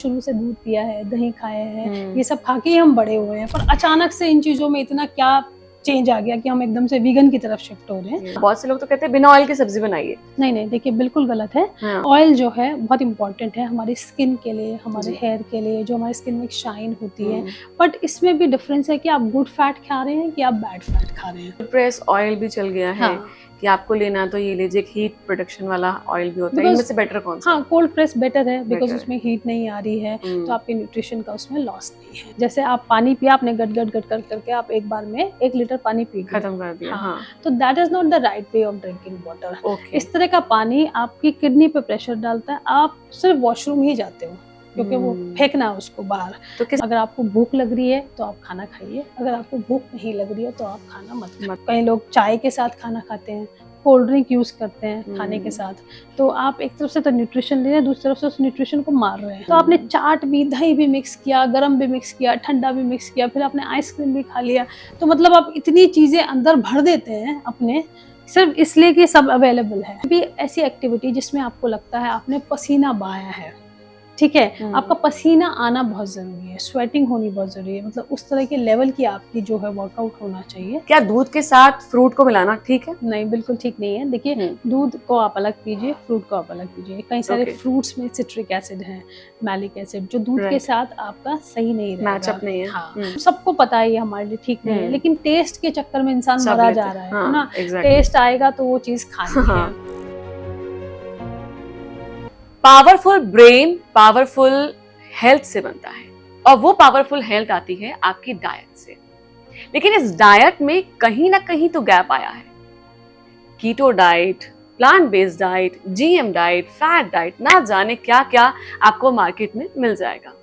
शुरू से दूध पिया है, दही खाया है, ये सब खा के ही हम बड़े हुए हैं, पर अचानक से इन चीजों में इतना क्या चेंज आ गया कि हम एकदम से वीगन की तरफ शिफ्ट हो रहे हैं। बहुत से लोग तो कहते हैं बिना ऑयल की सब्जी बनाइए। नहीं, देखिए बिल्कुल गलत है। हाँ। ऑयल जो है बहुत इंपॉर्टेंट है हमारी स्किन के लिए, हमारे हेयर के लिए, जो हमारी स्किन में शाइन होती है, बट इसमें भी डिफरेंस है कि आप गुड फैट खा रहे हैं कि आप बैड फैट खा रहे हैं। प्रेस ऑयल भी चल गया है। हाँ। कि आपको लेना तो ये लीजिए, हीट प्रोडक्शन वाला ऑयल भी होता है, इनमें से बेटर कौन सा? हाँ, कोल्ड प्रेस बेटर है बिकॉज Better उसमें हीट नहीं आ रही है, तो आपके न्यूट्रिशन का उसमें लॉस नहीं है। जैसे आप पानी पिया, आपने गट करके आप एक बार में 1 लीटर पानी पी गए, खत्म कर दिया। हाँ। तो that is not the right way of drinking water. Okay. इस तरह का पानी आपकी किडनी पे प्रेशर डालता है, आप सिर्फ वॉशरूम ही जाते हो क्योंकि वो फेंकना है उसको बाहर। तो अगर आपको भूख लग रही है तो आप खाना खाइए, अगर आपको भूख नहीं लग रही है तो आप खाना मत खाइए। कई लोग चाय के साथ खाना खाते हैं, कोल्ड ड्रिंक यूज करते हैं खाने के साथ, तो आप एक तरफ से तो न्यूट्रिशन ले रहे हैं, दूसरी तरफ से उस न्यूट्रिशन को मार रहे हैं। तो आपने चाट भी, दही भी मिक्स किया, गरम भी मिक्स किया, ठंडा भी मिक्स किया, फिर आपने आइसक्रीम भी खा लिया, तो मतलब आप इतनी चीजें अंदर भर देते हैं अपने, सिर्फ इसलिए कि सब अवेलेबल है। भी ऐसी एक्टिविटी जिसमें आपको लगता है आपने पसीना बहाया है, ठीक है, आपका पसीना आना बहुत जरूरी है, स्वेटिंग होनी बहुत जरूरी है, मतलब उस तरह के लेवल की आपकी जो है वर्कआउट होना चाहिए। क्या दूध के साथ फ्रूट को मिलाना ठीक है? नहीं, बिल्कुल ठीक नहीं है। देखिए, दूध को आप अलग पीजिए, फ्रूट को आप अलग पीजिए। कई सारे फ्रूट्स में सिट्रिक एसिड है, मैलिक एसिड, जो दूध के साथ आपका सही नहीं रहेगा, मैचअप नहीं है। हाँ, सबको पता है ये हमारे लिए ठीक नहीं है, लेकिन टेस्ट के चक्कर में इंसान मरा जा रहा है ना। टेस्ट आएगा तो वो चीज खानी है। पावरफुल ब्रेन पावरफुल हेल्थ से बनता है, और वो पावरफुल हेल्थ आती है आपकी डाइट से। लेकिन इस डाइट में कहीं ना कहीं तो गैप आया है। Keto diet, plant based diet, GM diet, fat diet, ना जाने क्या क्या आपको मार्केट में मिल जाएगा।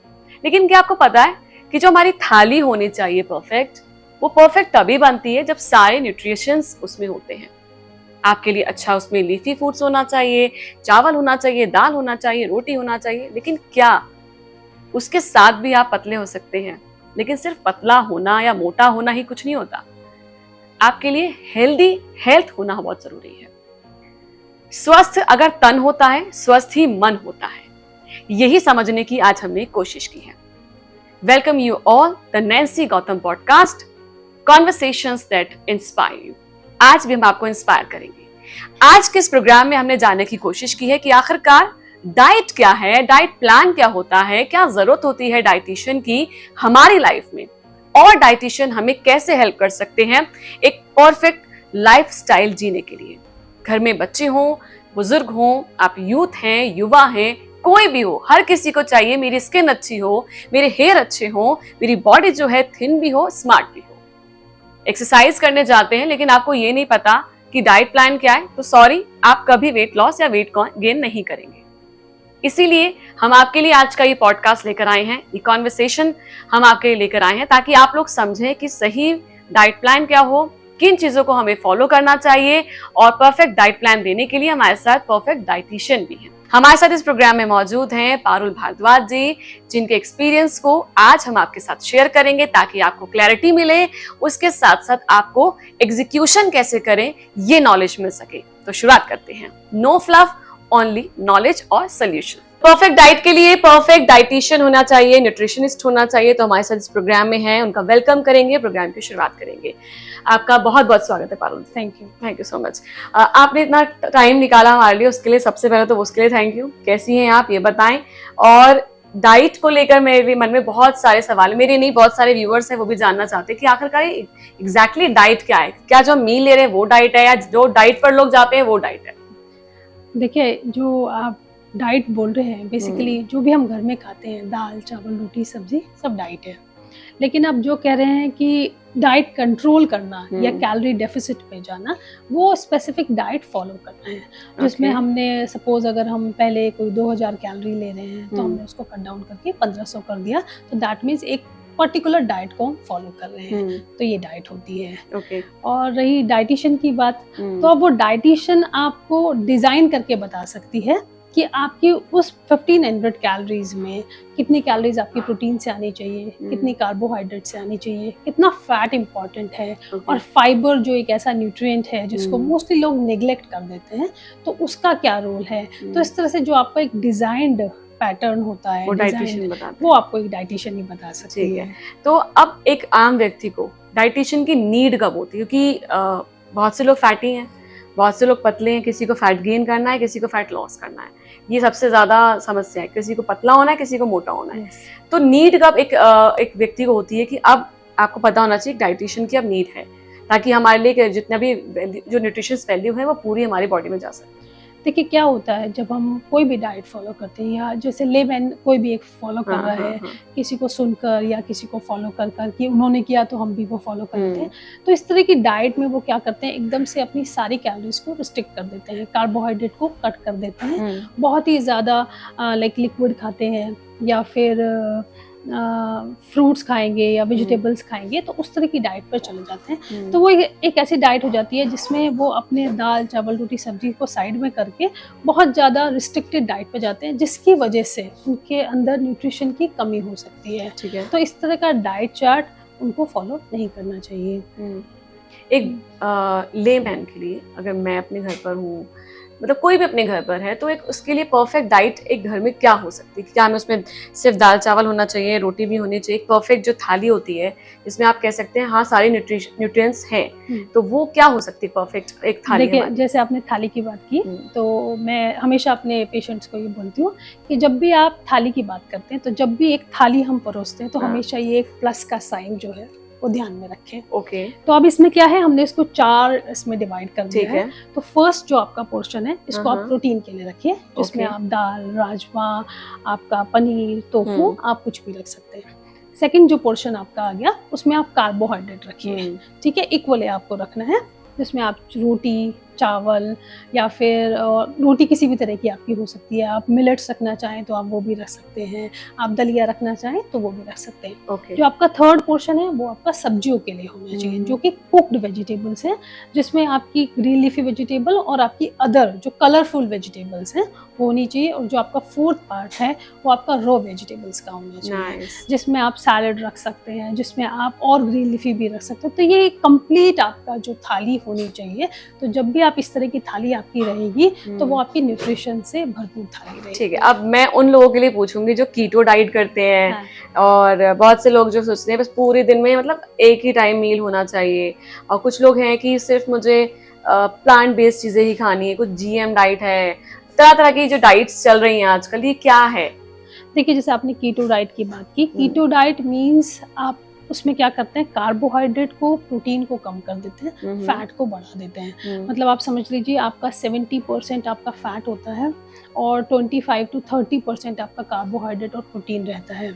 लेकिन क्या आपको पता है कि जो हमारी थाली होनी चाहिए परफेक्ट, वो परफेक्ट तभी बनती है जब सारे न्यूट्रिशंस उसमें होते हैं। आपके लिए अच्छा उसमें लीफी फूड्स होना चाहिए, चावल होना चाहिए, दाल होना चाहिए, रोटी होना चाहिए, लेकिन क्या उसके साथ भी आप पतले हो सकते हैं? लेकिन सिर्फ पतला होना या मोटा होना ही कुछ नहीं होता। आपके लिए हेल्दी हेल्थ होना बहुत जरूरी है। स्वस्थ अगर तन होता है, स्वस्थ ही मन होता है। यही समझने की आज हमने कोशिश की है। Welcome you all the Nancy Gautam podcast, conversations that inspire you. आज भी हम आपको इंस्पायर करेंगे। आज के इस प्रोग्राम में हमने जानने की कोशिश की है कि आखिरकार डाइट क्या है, डाइट प्लान क्या होता है, क्या जरूरत होती है डाइटिशियन की हमारी लाइफ में, और डाइटिशियन हमें कैसे हेल्प कर सकते हैं एक परफेक्ट लाइफस्टाइल जीने के लिए। घर में बच्चे हों, बुजुर्ग हों, आप यूथ हैं, युवा हैं, कोई भी हो, हर किसी को चाहिए मेरी स्किन अच्छी हो, मेरे हेयर अच्छे हो, मेरी बॉडी जो है थिन भी हो, स्मार्ट भी हो। एक्सरसाइज करने जाते हैं लेकिन आपको ये नहीं पता कि डाइट प्लान क्या है, तो सॉरी, आप कभी वेट लॉस या वेट गेन नहीं करेंगे। इसीलिए हम आपके लिए आज का ये पॉडकास्ट लेकर आए हैं, ये कॉन्वर्सेशन हम आपके लिए लेकर आए हैं ताकि आप लोग समझें कि सही डाइट प्लान क्या हो, किन चीजों को हमें फॉलो करना चाहिए, और परफेक्ट डाइट प्लान देने के लिए हमारे साथ परफेक्ट डाइटिशियन भी है। हमारे साथ इस प्रोग्राम में मौजूद हैं पारुल भारद्वाज जी, जिनके एक्सपीरियंस को आज हम आपके साथ शेयर करेंगे ताकि आपको क्लैरिटी मिले, उसके साथ साथ आपको एग्जीक्यूशन कैसे करें ये नॉलेज मिल सके। तो शुरुआत करते हैं। नो फ्लफ, ओनली नॉलेज और सोल्यूशन। परफेक्ट डाइट के लिए परफेक्ट डाइटिशियन होना चाहिए, न्यूट्रिशनिस्ट होना चाहिए, तो हमारे साथ इस प्रोग्राम में है, उनका वेलकम करेंगे, प्रोग्राम की शुरुआत करेंगे। आपका बहुत बहुत स्वागत है Parul. Thank you so much. आपने इतना टाइम निकाला हमारे लिए, उसके लिए सबसे पहले तो उसके लिए थैंक यू। कैसी हैं आप ये बताएं। और डाइट को लेकर मेरे मन में बहुत सारे सवाल, मेरे नहीं बहुत सारे व्यूअर्स हैं, वो भी जानना चाहते हैं कि आखिरकार एग्जैक्टली डाइट क्या है, क्या जो मील ले रहे हैं वो डाइट है, या जो डाइट पर लोग जाते हैं वो डाइट है? देखिए, जो आप डाइट बोल रहे हैं, बेसिकली जो भी हम घर में खाते हैं, दाल चावल रोटी सब्जी, सब डाइट है। लेकिन अब जो कह रहे हैं कि डाइट कंट्रोल करना या कैलोरी डेफिसिट पे जाना, वो स्पेसिफिक डाइट फॉलो करना है, जिसमें हमने सपोज अगर हम पहले कोई 2000 कैलोरी ले रहे हैं तो हमने उसको कट डाउन करके 1500 कर दिया, तो दैट मीन्स एक पर्टिकुलर डाइट को हम फॉलो कर रहे हैं, तो ये डाइट होती है। और रही डाइटिशियन की बात, तो अब वो डाइटिशियन आपको डिजाइन करके बता सकती है कि आपकी उस 1500 कैलोरीज में कितनी कैलोरीज आपकी प्रोटीन से आनी चाहिए, कितनी कार्बोहाइड्रेट से आनी चाहिए, कितना फैट इंपॉर्टेंट है, और फाइबर जो एक ऐसा न्यूट्रिएंट है जिसको मोस्टली लोग नेग्लेक्ट कर देते हैं, तो उसका क्या रोल है। तो इस तरह से जो आपका एक डिजाइंड पैटर्न होता है, वो डिजाइन, डाइटिशियन बताते वो आपको एक डाइटिशियन ही बता सकती ठीक है। है। तो अब एक आम व्यक्ति को डाइटिशियन की नीड कब होती है? क्योंकि बहुत से लोग फैटी हैं, बहुत से लोग पतले हैं, किसी को फैट गेन करना है, किसी को फैट लॉस करना है, ये सबसे ज्यादा समस्या है। किसी को पतला होना है, किसी को मोटा होना है। Yes. तो नीड कब एक व्यक्ति को होती है कि अब आपको पता होना चाहिए डाइटिशियन की अब नीड है, ताकि हमारे लिए जितना भी जो न्यूट्रिशियस वैल्यू है वो पूरी हमारी बॉडी में जा सके। देखिए क्या होता है जब हम कोई भी डाइट फॉलो करते हैं, या जैसे लेमैन कोई भी एक फॉलो कर रहा है, किसी को सुनकर या किसी को फॉलो कर कर कि उन्होंने किया तो हम भी वो फॉलो करते हैं, तो इस तरह की डाइट में वो क्या करते हैं, एकदम से अपनी सारी कैलोरीज को रिस्ट्रिक्ट कर देते हैं, कार्बोहाइड्रेट को कट कर देते हैं, बहुत ही ज़्यादा लाइक लिक्विड खाते हैं, या फिर फ्रूट्स खाएंगे या वेजिटेबल्स खाएंगे, तो उस तरह की डाइट पर चले जाते हैं। तो वो एक ऐसी डाइट हो जाती है जिसमें वो अपने दाल चावल रोटी सब्जी को साइड में करके बहुत ज़्यादा रिस्ट्रिक्टेड डाइट पर जाते हैं, जिसकी वजह से उनके अंदर न्यूट्रिशन की कमी हो सकती है। ठीक है। तो इस तरह का डाइट चार्ट उनको फॉलो नहीं करना चाहिए। एक लेमैन के लिए, अगर मैं अपने घर पर हूँ, मतलब कोई भी अपने घर पर है, तो एक उसके लिए परफेक्ट डाइट एक घर में क्या हो सकती है? क्या हमें उसमें सिर्फ दाल चावल होना चाहिए, रोटी भी होनी चाहिए? एक परफेक्ट जो थाली होती है जिसमें आप कह सकते हैं हाँ सारे न्यूट्रिएंट्स हैं, तो वो क्या हो सकती है परफेक्ट एक थाली? देखिए जैसे आपने थाली की बात की, तो मैं हमेशा अपने पेशेंट्स को ये बोलती हूँ कि जब भी आप थाली की बात करते हैं, तो जब भी एक थाली हम परोसते हैं, तो हमेशा ये एक प्लस का साइन जो है वो ध्यान में रखें। ओके। तो अब इसमें क्या है, हमने इसको 4 इसमें डिवाइड कर दिया है। तो फर्स्ट जो आपका पोर्शन है, इसको आप प्रोटीन के लिए रखिए, जिसमें आप दाल, राजमा, आपका पनीर, टोफू, आप कुछ भी रख सकते हैं। सेकंड जो पोर्शन आपका आ गया, उसमें आप कार्बोहाइड्रेट रखिए, ठीक है, इक्वली आपको रखना है, जिसमें आप रोटी, चावल, या फिर रोटी किसी भी तरह की आपकी हो सकती है, आप मिलेट्स रखना चाहें तो आप वो भी रख सकते हैं, आप दलिया रखना चाहें तो वो भी रख सकते हैं। Okay. जो आपका थर्ड पोर्शन है वो आपका सब्जियों के लिए होना चाहिए, जो कि कुक्ड वेजिटेबल्स हैं, जिसमें आपकी ग्रीन लीफी वेजिटेबल और आपकी अदर जो कलरफुल वेजिटेबल्स हैं वो होनी चाहिए, और जो आपका फोर्थ पार्ट है वो आपका रॉ वेजिटेबल्स का होना चाहिए, जिसमें आप सैलड रख सकते हैं, जिसमें आप और ग्रीन लीफी भी रख सकते हैं। तो ये कंप्लीट आपका जो थाली होनी चाहिए। तो जब भी आप इस तरह की थाली आपकी रहेगी, तो वो आपकी न्यूट्रिशन से भरपूर थाली रहेगी। ठीक है। अब मैं उन लोगों के लिए पूछूंगी जो कीटो डाइट करते हैं, और बहुत से लोग जो सोचते हैं बस पूरे दिन में मतलब एक ही टाइम मील होना चाहिए, और कुछ लोग हैं कि सिर्फ मुझे प्लांट बेस्ड चीजें ही खानी है, कुछ जीएम डाइट है, तरह तरह की जो डाइट्स चल रही हैं आजकल, ये क्या है? देखिए जैसे आपने कीटो डाइट की बात की, कीटो डाइट मीन्स आप उसमें क्या करते हैं, कार्बोहाइड्रेट को, प्रोटीन को कम कर देते हैं, फैट को बढ़ा देते हैं। मतलब आप समझ लीजिए आपका 70% आपका फैट होता है और 25 to 30% आपका कार्बोहाइड्रेट और प्रोटीन रहता है।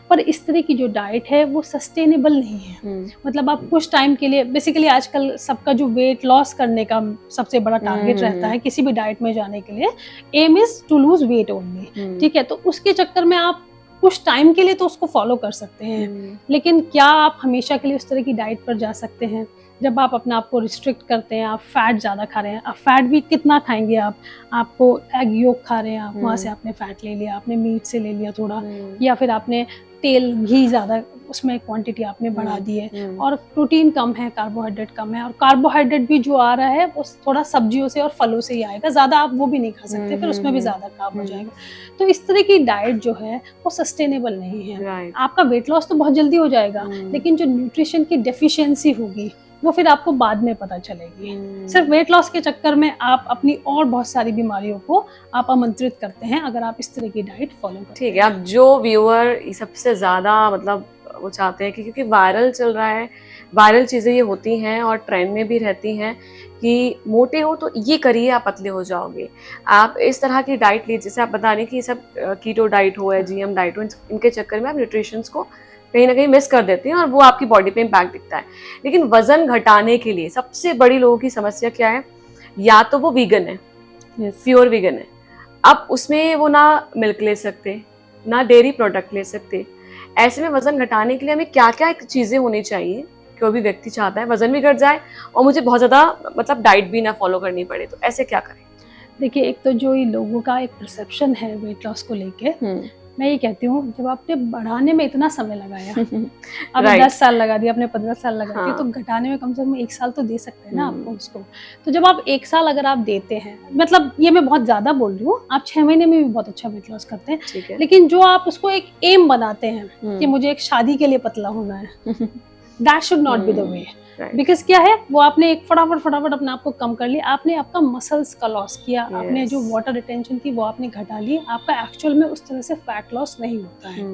पर इस तरह की जो डाइट है वो सस्टेनेबल नहीं है। मतलब आप कुछ टाइम के लिए, बेसिकली आजकल सबका जो वेट लॉस करने का सबसे बड़ा टारगेट रहता है किसी भी डाइट में जाने के लिए, aim is to lose weight only, ठीक है। तो उसके चक्कर में आप कुछ टाइम के लिए तो उसको फॉलो कर सकते हैं, लेकिन क्या आप हमेशा के लिए उस तरह की डाइट पर जा सकते हैं? जब आप अपने आप को रिस्ट्रिक्ट करते हैं, आप फैट ज़्यादा खा रहे हैं, आप फैट भी कितना खाएंगे आपको एग योक खा रहे हैं आप, वहाँ से आपने फैट ले लिया, आपने मीट से ले लिया थोड़ा, या फिर आपने तेल घी ज़्यादा उसमें क्वांटिटी आपने बढ़ा दी है, और प्रोटीन कम है, कार्बोहाइड्रेट कम है, और कार्बोहाइड्रेट भी जो आ रहा है वो थोड़ा सब्जियों से और फलों से ही आएगा, ज़्यादा आप वो भी नहीं खा सकते, फिर उसमें भी ज़्यादा कार्ब हो जाएगा। तो इस तरह की डाइट जो है वो सस्टेनेबल नहीं है। आपका वेट लॉस तो बहुत जल्दी हो जाएगा, लेकिन जो न्यूट्रिशन की डेफिशिएंसी होगी वो फिर आपको बाद में पता चलेगी। सिर्फ वेट लॉस के चक्कर में आप अपनी और बहुत सारी बीमारियों को आप आमंत्रित करते हैं अगर आप इस तरह की डाइट फॉलो करते हैं। ठीक है। अब जो व्यूअर सबसे ज़्यादा मतलब वो चाहते हैं कि क्योंकि वायरल चल रहा है, वायरल चीज़ें ये होती हैं और ट्रेंड में भी रहती हैं कि मोटे हो तो ये करिए आप पतले हो जाओगे, आप इस तरह की डाइट लीजिए, जैसे आप बता रहे हैं कि सब कीटो डाइट हो या जीएम डाइट हो, इनके चक्कर में आप न्यूट्रिशंस को कहीं ना कहीं मिस कर देते हैं और वो आपकी बॉडी पे इम्पैक्ट दिखता है। लेकिन वजन घटाने के लिए सबसे बड़ी लोगों की समस्या क्या है, या तो वो वीगन है, प्योर वीगन है, अब उसमें वो ना मिल्क ले सकते, ना डेयरी प्रोडक्ट ले सकते। ऐसे में वजन घटाने के लिए हमें क्या क्या चीज़ें होनी चाहिए, कोई भी व्यक्ति चाहता है वजन भी घट जाए और मुझे बहुत ज़्यादा मतलब डाइट भी ना फॉलो करनी पड़े, तो ऐसे क्या करें? देखिए एक तो जो ये लोगों का एक परसेप्शन है वेट लॉस को लेके मैं ये कहती हूँ, जब आपने बढ़ाने में इतना समय लगाया, अब Right. 10 साल लगा दिया, आपने 15 साल लगा दिए, हाँ। तो घटाने में कम से कम 1 साल तो दे सकते हैं ना आपको उसको। तो जब आप 1 साल अगर आप देते हैं, मतलब ये मैं बहुत ज़्यादा बोल रही हूँ, आप 6 महीने में भी बहुत अच्छा वेट लॉस करते हैं। ठीक है। लेकिन जो आप उसको एक एम बनाते हैं कि मुझे एक शादी के लिए पतला होना है, that should not be the way. Because क्या है, वो आपने एक फटाफट अपने आप को कम कर लिया, आपने आपका मसल्स का लॉस किया, आपने जो वाटर रिटेंशन थी वो आपने घटा ली, आपका एक्चुअल में उस तरह से फैट लॉस नहीं होता है।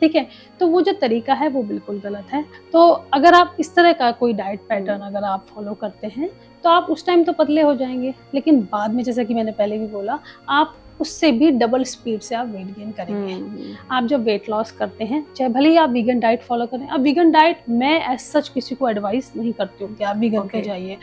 ठीक है, तो वो जो तरीका है वो बिल्कुल गलत है। तो अगर आप इस तरह का कोई डाइट पैटर्न अगर आप फॉलो करते हैं तो आप उस टाइम तो पतले हो जाएंगे, लेकिन बाद में, जैसा कि मैंने पहले भी बोला, आप उससे भी डबल स्पीड से आप वेट गेन करेंगे। आप जब वेट लॉस करते हैं, चाहे भले ही आप वीगन डाइट फॉलो करें, अब वीगन डाइट मैं एज सच किसी को एडवाइस नहीं करती हूँ कि आप वीगन पे जाइए।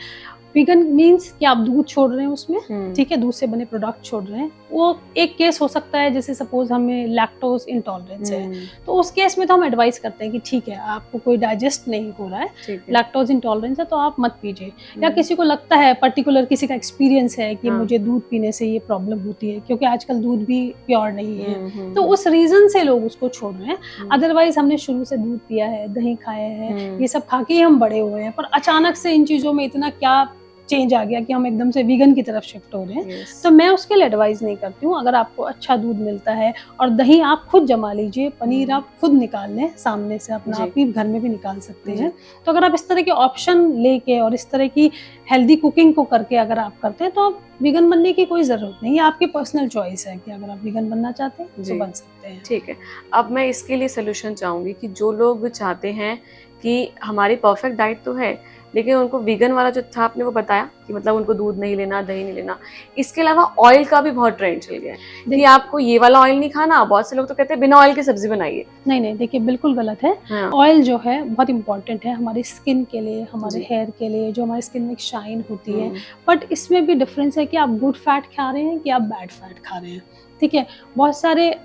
वीगन मीन्स कि आप दूध छोड़ रहे हैं उसमें, ठीक है, दूध से बने प्रोडक्ट छोड़ रहे हैं। वो एक केस हो सकता है, जैसे सपोज हमें लैक्टोज इंटॉलरेंस है, तो उस केस में तो हम एडवाइस करते हैं कि ठीक है, आपको कोई डाइजेस्ट नहीं हो रहा है, लैक्टोज इंटॉलरेंस है, तो आप मत पीजिए। या किसी को लगता है, पर्टिकुलर किसी का एक्सपीरियंस है कि मुझे दूध पीने से ये प्रॉब्लम होती है, क्योंकि आजकल दूध भी प्योर नहीं है, तो उस रीजन से लोग उसको छोड़ रहे हैं। अदरवाइज हमने शुरू से दूध पिया है, दही खाया है, ये सब खा के ही हम बड़े हुए हैं, पर अचानक से इन चीजों में इतना क्या चेंज आ गया कि हम एकदम से वीगन की तरफ शिफ्ट हो रहे हैं। तो मैं उसके लिए एडवाइस नहीं करती हूँ। अगर आपको अच्छा दूध मिलता है और दही आप खुद जमा लीजिए, पनीर आप खुद निकाल लें सामने से, अपना आप भी घर में भी निकाल सकते हैं। तो अगर आप इस तरह के ऑप्शन लेके और इस तरह की हेल्दी कुकिंग को करके अगर आप करते हैं, तो आप वीगन बनने की कोई जरूरत नहीं है, आपकी पर्सनल चॉइस है कि अगर आप वीगन बनना चाहते हैं तो बन सकते हैं। ठीक है, अब मैं इसके लिए सोल्यूशन चाहूंगी कि जो लोग चाहते हैं कि हमारी परफेक्ट डाइट तो है, लेकिन उनको वीगन वाला जो था आपने वो बताया कि मतलब उनको दूध नहीं लेना, दही नहीं लेना, इसके अलावा ऑयल का भी बहुत ट्रेंड चल गया है कि आपको ये वाला ऑयल नहीं खाना। बहुत से लोग तो कहते हैं बिना ऑयल की सब्जी बनाइए। नहीं, देखिए बिल्कुल गलत है। ऑयल जो है बहुत इंपॉर्टेंट है हमारी स्किन के लिए, हमारे हेयर के लिए, जो हमारी स्किन में एक शाइन होती है। बट इसमें भी डिफरेंस है कि आप गुड फैट खा रहे हैं कि आप बैड फैट खा रहे हैं। ठीक है, बहुत सारे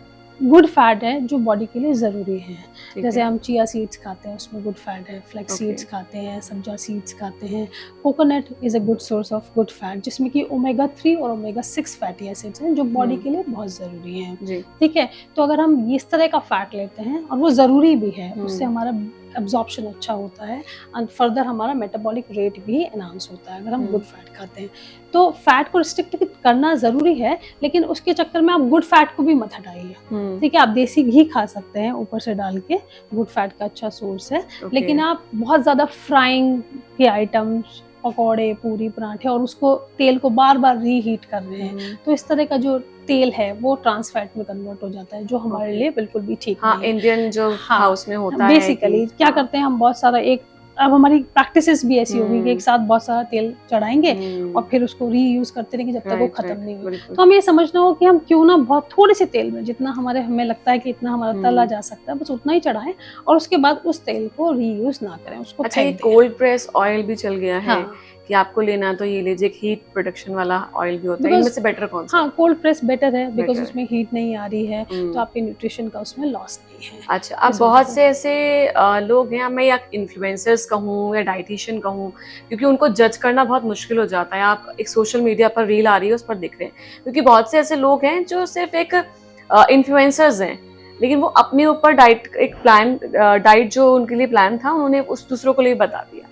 गुड फैट है जो बॉडी के लिए ज़रूरी है, जैसे हम चिया सीड्स खाते हैं, उसमें गुड फैट है, फ्लैक्स सीड्स खाते हैं, सब्जा सीड्स खाते हैं, coconut is a good source of good fat, जिसमें कि ओमेगा 3 और ओमेगा 6 फैटी एसिड्स हैं जो बॉडी के लिए बहुत ज़रूरी हैं। ठीक है, तो अगर हम इस तरह का फैट लेते हैं और वो ज़रूरी भी है, उससे हमारा एब्जॉर्प्शन अच्छा होता है एंड फर्दर हमारा मेटाबॉलिक रेट भी एनहांस होता है अगर हम गुड फैट खाते हैं। तो फैट को रिस्ट्रिक्ट करना ज़रूरी है, लेकिन उसके चक्कर में आप गुड फैट को भी मत हटाइए। ठीक है, आप देसी घी खा सकते हैं ऊपर से डाल के, गुड फैट का अच्छा सोर्स है। लेकिन आप बहुत ज़्यादा फ्राइंग के आइटम्स, पकौड़े, पूरी, पराठे, और उसको तेल को बार बार रीहीट कर रहे हैं, तो इस तरह का जो तेल है वो ट्रांस फैट में कन्वर्ट हो जाता है, जो हमारे लिए बिल्कुल भी ठीक नहीं है। इंडियन जो हाउस में होता है बेसिकली क्या करते हैं हम, बहुत सारा अब हमारी प्रैक्टिसेस भी ऐसी होगी कि एक साथ बहुत सारा तेल चढ़ाएंगे और फिर उसको रीयूज करते रहेंगे जब तक वो खत्म नहीं हो। तो हमें ये समझना हो कि हम क्यों ना बहुत थोड़े से तेल में, जितना हमें लगता है कि इतना हमारा तला जा सकता है, बस उतना ही चढ़ाएं और उसके बाद उस तेल को रीयूज ना करें, उसको। अच्छा, ये कोल्ड प्रेस ऑयल भी चल गया है कि आपको लेना है तो ये लीजिए, हीट प्रोडक्शन वाला ऑयल भी होता है, इनमें से बेटर कौन सा? कोल्ड प्रेस बेटर है, बिकॉज उसमें हीट नहीं आ रही है, तो आपके न्यूट्रिशन का उसमें लॉस नहीं है। अच्छा, अब बहुत से ऐसे लोग हैं, मैं या इन्फ्लुएंसर्स कहूँ या डाइटिशियन कहूँ, क्योंकि उनको जज करना बहुत मुश्किल हो जाता है। आप एक सोशल मीडिया पर रील आ रही है, उस पर दिख रहे हैं, क्योंकि बहुत से ऐसे लोग हैं जो सिर्फ एक इन्फ्लुएंसर्स हैं, लेकिन वो अपने ऊपर डाइट जो उनके लिए प्लान था, उन्होंने उस दूसरों को लिए बता दिया।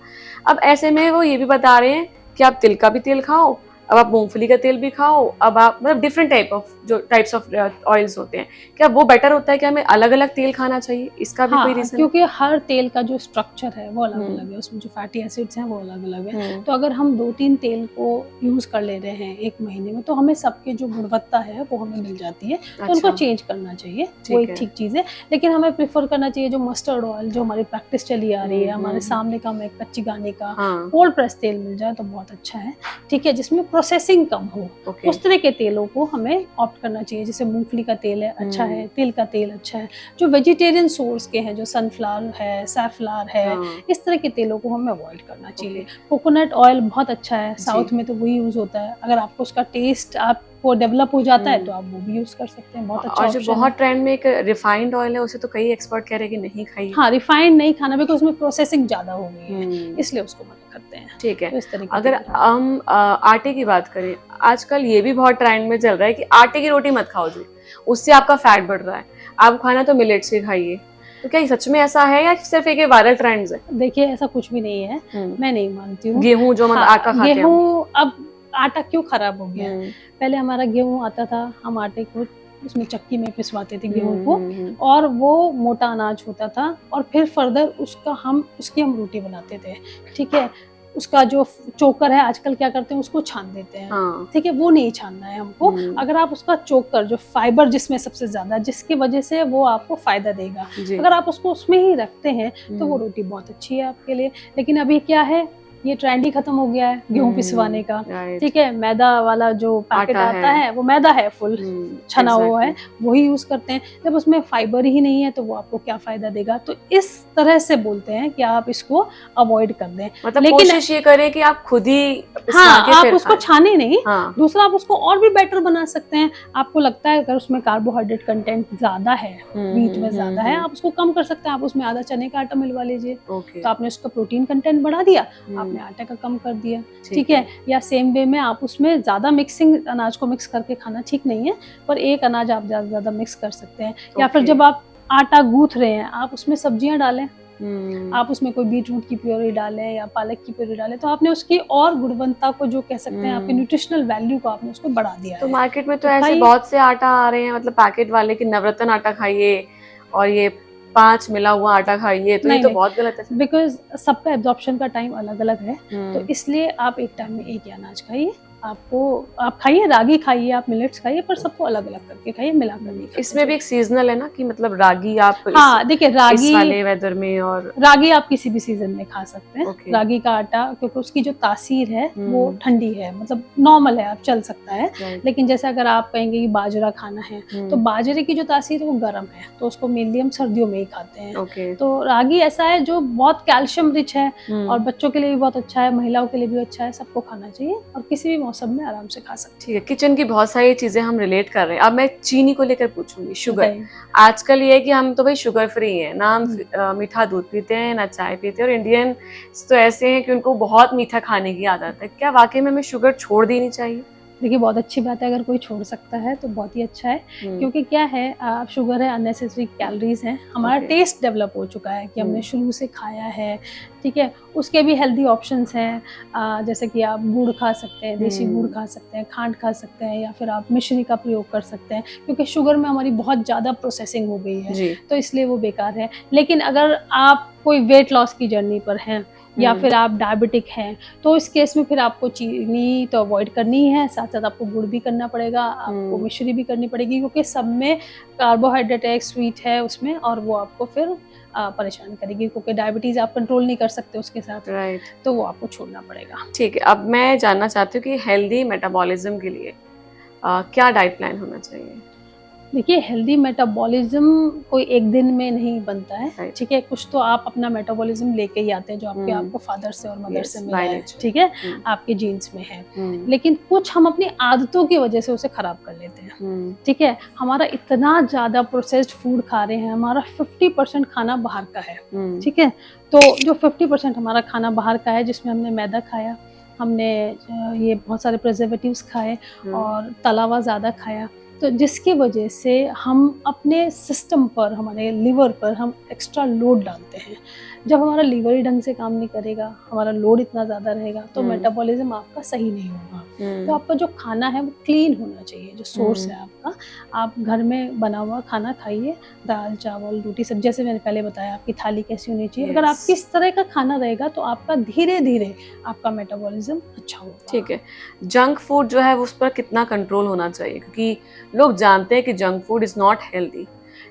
अब ऐसे में वो ये भी बता रहे हैं कि आप तिल का भी तेल खाओ, अब आप मूंगफली का तेल भी खाओ, अब आप मतलब डिफरेंट टाइप्स ऑफ ऑयल्स होते हैं, क्या वो बेटर होता है कि हमें अलग अलग तेल खाना चाहिए? इसका भी कोई रीजन? क्योंकि हर तेल का जो स्ट्रक्चर है वो अलग अलग है, उसमें जो फैटी एसिड्स हैं वो अलग अलग है। तो अगर हम 2-3 तेल को यूज कर ले रहे हैं एक महीने में, तो हमें सबके जो गुणवत्ता है वो हमें मिल जाती है। तो उनको चेंज करना चाहिए, वो एक ठीक चीज है। लेकिन हमें प्रेफर करना चाहिए जो मस्टर्ड ऑयल, जो हमारी प्रैक्टिस चली आ रही है, हमारे सामने का, हमें कच्ची गाने का कोल्ड प्रेस तेल मिल जाए तो बहुत अच्छा है। ठीक है, जिसमें प्रोसेसिंग कम हो, उस तरह के तेलों को हमें ऑप्ट करना चाहिए। जैसे मूंगफली का तेल है, अच्छा है, तिल का तेल अच्छा है, जो वेजिटेरियन सोर्स के हैं, जो सनफ्लावर है, सैफलावर है, इस तरह के तेलों को हमें अवॉइड करना चाहिए। कोकोनट ऑयल बहुत अच्छा है, साउथ में तो वही यूज होता है। अगर आपको उसका टेस्ट आपको डेवलप हो जाता है तो आप वो भी यूज कर सकते हैं, बहुत अच्छा। और जो बहुत ट्रेंड में एक रिफाइंड ऑयल है, उसे तो कई एक्सपर्ट कह रहे हैं कि नहीं खाइए। हाँ, रिफाइंड नहीं खाना, बिकॉज उसमें प्रोसेसिंग ज्यादा हो गई है, इसलिए उसको मना करते हैं। ठीक है, तो अगर हम आटे की बात करें, आजकल ये भी बहुत ट्रेंड में चल रहा है कि आटे की रोटी मत खाओ जी, उससे आपका फैट बढ़ रहा है, आप खाना तो मिलेट्स के खाइए। तो क्या ये सच में ऐसा है या सिर्फ एक वायरल ट्रेंड्स है? देखिए ऐसा कुछ भी नहीं है, मैं नहीं मानती हूँ। गेहूं जो हाँ, आटा खाते हैं गेहूं, अब आटा क्यों खराब हो गया है? पहले हमारा गेहूं आता था, हम आटे को उसमें चक्की में पिसवाते थे गेहूं को, और वो मोटा अनाज होता था, और फिर फर्दर उसकी हम रोटी बनाते थे, ठीक है। उसका जो चोकर है आजकल क्या करते हैं, उसको छान देते हैं, ठीक है, वो नहीं छानना है हमको। अगर आप उसका चोकर, जो फाइबर जिसमें सबसे ज्यादा, जिसकी वजह से वो आपको फायदा देगा, अगर आप उसको उसमें ही रखते हैं तो वो रोटी बहुत अच्छी है आपके लिए। लेकिन अभी क्या है, ये ट्रेंड ही खत्म हो गया है गेहूं पिसवाने का, ठीक है। मैदा वाला जो पैकेट आता है वो मैदा है, फुल छना हुआ है, वही यूज करते हैं। जब उसमें फाइबर ही नहीं है तो वो आपको क्या फायदा देगा? तो इस तरह से बोलते हैं कि आप इसको अवॉइड कर दें। मतलब लेकिन कोशिश ये करें कि आप खुद ही आप उसको छाने नहीं। दूसरा, आप उसको और भी बेटर बना सकते हैं। आपको लगता है अगर उसमें कार्बोहाइड्रेट कंटेंट ज्यादा है, व्हीट में ज्यादा है, आप उसको कम कर सकते हैं। आप उसमें आधा चने का आटा मिलवा लीजिए, तो आपने उसका प्रोटीन कंटेंट बढ़ा दिया, आपने आटे का कम कर दिया, ठीक है। या सेम वे में आप उसमें ज्यादा मिक्सिंग, अनाज को मिक्स करके खाना ठीक नहीं है, पर एक अनाज आप ज्यादा मिक्स कर सकते हैं। या फिर जब आप आटा गूंथ रहे हैं, आप उसमें सब्जियां डालें, आप उसमें कोई बीटरूट की प्योरी डालें या पालक की प्योरी डालें, तो आपने उसकी और गुणवत्ता को, जो कह सकते हैं आपकी न्यूट्रिशनल वैल्यू को, आपने उसको बढ़ा दिया है। तो मार्केट में तो ऐसे बहुत से आटा आ रहे हैं, मतलब पैकेट वाले, कि नवरत्न आटा खाइए और ये 5 मिला हुआ आटा खाइए, तो ये तो बहुत गलत है। बिकॉज सबका एब्जॉर्प्शन का टाइम अलग अलग है, तो इसलिए आप एक टाइम में एक ही अनाज खाइए। आप खाइए, रागी खाइए, आप मिलेट्स खाइए, पर सबको अलग अलग करके खाइए, मिलाकर नहीं। इसमें भी एक सीजनल है ना, कि मतलब रागी आप देखिए रागी इस वाले वेदर में, और रागी आप किसी भी सीजन में खा सकते हैं। रागी का आटा, क्योंकि उसकी जो तासीर है वो ठंडी है, मतलब नॉर्मल है, आप चल सकता है। लेकिन जैसे अगर आप कहेंगे कि बाजरा खाना है, तो बाजरे की जो तासीर है वो गर्म है, तो उसको मेनली हम सर्दियों में ही खाते हैं। तो रागी ऐसा है जो बहुत कैल्शियम रिच है, और बच्चों के लिए भी बहुत अच्छा है, महिलाओं के लिए भी अच्छा है, सबको खाना चाहिए, और किसी भी मौसम में आराम से खा सकते हैं। ठीक है, किचन की बहुत सारी चीजें हम रिलेट कर रहे हैं। अब मैं चीनी को लेकर पूछूंगी, शुगर। आजकल ये है कि हम तो भाई शुगर फ्री हैं ना, हम मीठा दूध पीते हैं ना चाय पीते हैं, और इंडियन तो ऐसे हैं कि उनको बहुत मीठा खाने की आदत है। क्या वाकई में हमें शुगर छोड़ देनी चाहिए? देखिए बहुत अच्छी बात है, अगर कोई छोड़ सकता है तो बहुत ही अच्छा है, क्योंकि क्या है, शुगर है, अननेसेसरी कैलोरीज हैं, हमारा टेस्ट डेवलप हो चुका है कि हमने शुरू से खाया है, ठीक है। उसके भी हेल्दी ऑप्शंस हैं, जैसे कि आप गुड़ खा सकते हैं, देसी गुड़ खा सकते हैं, खांड खा सकते हैं, या फिर आप मिश्री का प्रयोग कर सकते हैं, क्योंकि शुगर में हमारी बहुत ज़्यादा प्रोसेसिंग हो गई है, तो इसलिए वो बेकार है। लेकिन अगर आप कोई वेट लॉस की जर्नी पर हैं, या फिर आप डायबिटिक हैं, तो इस केस में फिर आपको चीनी तो अवॉइड करनी है, साथ साथ आपको गुड़ भी करना पड़ेगा, आपको मिश्री भी करनी पड़ेगी, क्योंकि सब में कार्बोहाइड्रेट है, स्वीट है उसमें, और वो आपको फिर परेशान करेगी, क्योंकि डायबिटीज आप कंट्रोल नहीं कर सकते उसके साथ, तो वो आपको छोड़ना पड़ेगा। ठीक है, अब मैं जानना चाहती हूँ कि हेल्दी मेटाबॉलिज्म के लिए क्या डाइट प्लान होना चाहिए? देखिए हेल्दी मेटाबॉलिज्म कोई एक दिन में नहीं बनता है, ठीक है। कुछ तो आप अपना मेटाबॉलिज्म लेके ही आते हैं, जो आपको फादर से और मदर से मिला है, ठीक है, आपके जीन्स में है। लेकिन कुछ हम अपनी आदतों की वजह से उसे खराब कर लेते हैं, ठीक है। हमारा इतना ज्यादा प्रोसेस्ड फूड खा रहे हैं, हमारा 50% खाना बाहर का है, ठीक है। तो जो 50% हमारा खाना बाहर का है, जिसमें हमने मैदा खाया, हमने ये बहुत सारे प्रिजर्वेटिव्स खाए, और तला हुआ ज्यादा खाया, तो जिसकी वजह से हम अपने सिस्टम पर, हमारे लिवर पर हम एक्स्ट्रा लोड डालते हैं। जब हमारा लिवर ही ढंग से काम नहीं करेगा, हमारा लोड इतना ज़्यादा रहेगा, तो मेटाबॉलिज्म आपका सही नहीं होगा। तो आपका जो खाना है वो क्लीन होना चाहिए, जो सोर्स है आपका। आप घर में बना हुआ खाना खाइए, दाल चावल रोटी सब, जैसे मैंने पहले बताया आपकी थाली कैसी होनी चाहिए। अगर आप किस तरह का खाना रहेगा, तो आपका धीरे धीरे आपका मेटाबॉलिज्म अच्छा होगा। ठीक है, जंक फूड जो है वो उस पर कितना कंट्रोल होना चाहिए? क्योंकि लोग जानते हैं कि junk food is not healthy,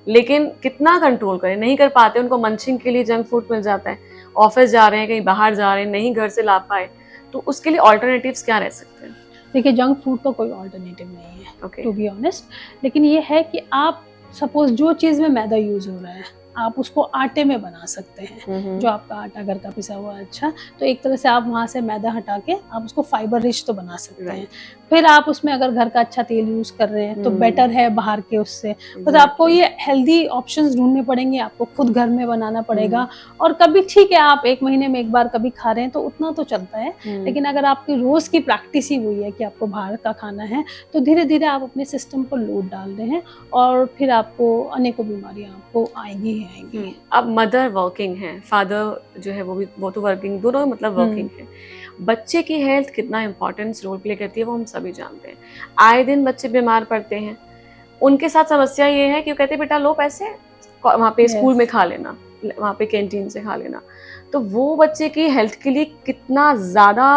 लेकिन कितना कंट्रोल करें, नहीं कर पाते। उनको मंचिंग के लिए जंक फूड मिल जाता है, ऑफिस जा रहे हैं, कहीं बाहर जा रहे हैं, नहीं घर से ला पाए, तो उसके लिए ऑल्टरनेटिव्स क्या रह सकते हैं? देखिए जंक फूड का कोई ऑल्टरनेटिव नहीं है, टू बी ऑनेस्ट। लेकिन ये है कि आप सपोज जो चीज़ में मैदा यूज हो रहा है, आप उसको आटे में बना सकते हैं, जो आपका आटा घर का पिसा हुआ है, अच्छा, तो एक तरह से आप वहाँ से मैदा हटा के आप उसको फाइबर रिच तो बना सकते हैं। फिर आप उसमें अगर घर का अच्छा तेल यूज कर रहे हैं तो बेटर है बाहर के उससे। बस आपको ये हेल्दी ऑप्शंस ढूंढने पड़ेंगे, आपको खुद घर में बनाना पड़ेगा। और कभी ठीक है आप 1 महीने में एक बार कभी खा रहे हैं तो उतना तो चलता है, लेकिन अगर आपकी रोज की प्रैक्टिस ही हुई है कि आपको बाहर का खाना है तो धीरे धीरे आप अपने सिस्टम पर लोड डाल रहे हैं और फिर आपको अनेकों बीमारियां आपको आएंगी ही आएंगी। अब मदर वर्किंग है, फादर जो है वो तो वर्किंग, दोनों मतलब वर्किंग है। बच्चे की हेल्थ कितना इंपॉर्टेंस रोल प्ले करती है वो हम सभी जानते हैं। आए दिन बच्चे बीमार पड़ते हैं, उनके साथ समस्या ये है कि वो कहते हैं बेटा लो पैसे वहाँ पे स्कूल में खा लेना, वहाँ पे कैंटीन से खा लेना। तो वो बच्चे की हेल्थ के लिए कितना ज़्यादा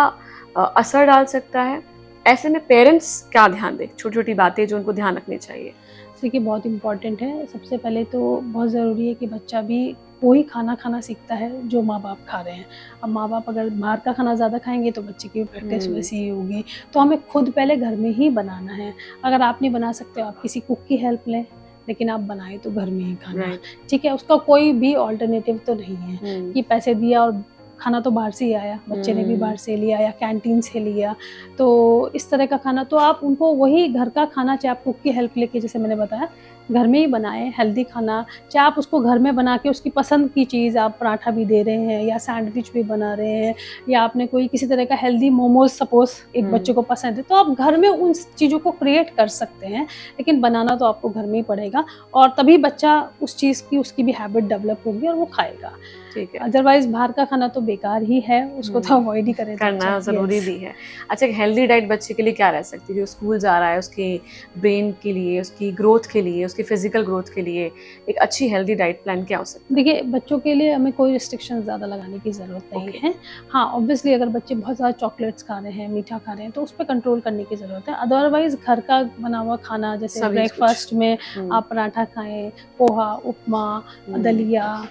असर डाल सकता है। ऐसे में पेरेंट्स क्या ध्यान दें, छोटी छोटी बातें जो उनको ध्यान रखनी चाहिए। देखिए बहुत इंपॉर्टेंट है। सबसे पहले तो बहुत ज़रूरी है कि बच्चा भी वही खाना खाना सीखता है जो माँ बाप खा रहे हैं। अब माँ बाप अगर बाहर का खाना ज़्यादा खाएंगे तो बच्चे की प्रैक्टिस वैसी ही होगी। तो हमें खुद पहले घर में ही बनाना है। अगर आप नहीं बना सकते हो आप किसी कुक की हेल्प लें, लेकिन आप बनाए तो घर में ही खाना। ठीक है, उसका कोई भी ऑल्टरनेटिव तो नहीं है कि पैसे दिया और खाना तो बाहर से ही आया, बच्चे ने भी बाहर से लिया या कैंटीन से लिया, तो इस तरह का खाना तो आप उनको वही घर का खाना, चाहे आप कुक की हेल्प लेके जैसे मैंने बताया घर में ही बनाएं हेल्दी खाना। चाहे आप उसको घर में बना के उसकी पसंद की चीज़, आप पराठा भी दे रहे हैं या सैंडविच भी बना रहे हैं या आपने कोई किसी तरह का हेल्दी मोमोज सपोज एक बच्चे को पसंद है, तो आप घर में उन चीज़ों को क्रिएट कर सकते हैं। लेकिन बनाना तो आपको घर में ही पड़ेगा और तभी बच्चा उस चीज़ की उसकी भी हैबिट डेवलप होगी और वो खाएगा। ठीक है, अदरवाइज बाहर का खाना तो बेकार ही है, उसको तो अवॉइड ही करें, करना जरूरी भी है। अच्छा, हेल्दी डाइट बच्चे के लिए क्या रह सकती है जो स्कूल जा रहा है, उसके ब्रेन के लिए, उसकी ग्रोथ के लिए, उसकी फिजिकल ग्रोथ के लिए एक अच्छी हेल्दी डाइट प्लान क्या हो सकता है? देखिए बच्चों के लिए हमें कोई रिस्ट्रिक्शन ज़्यादा लगाने की ज़रूरत नहीं है। हाँ ऑब्वियसली अगर बच्चे बहुत ज़्यादा चॉकलेट्स खा रहे हैं, मीठा खा रहे हैं तो उस पर कंट्रोल करने की ज़रूरत है। अदरवाइज घर का बना हुआ खाना जैसे ब्रेकफास्ट में आप पराठा खाएं, पोहा, उपमा, दलिया,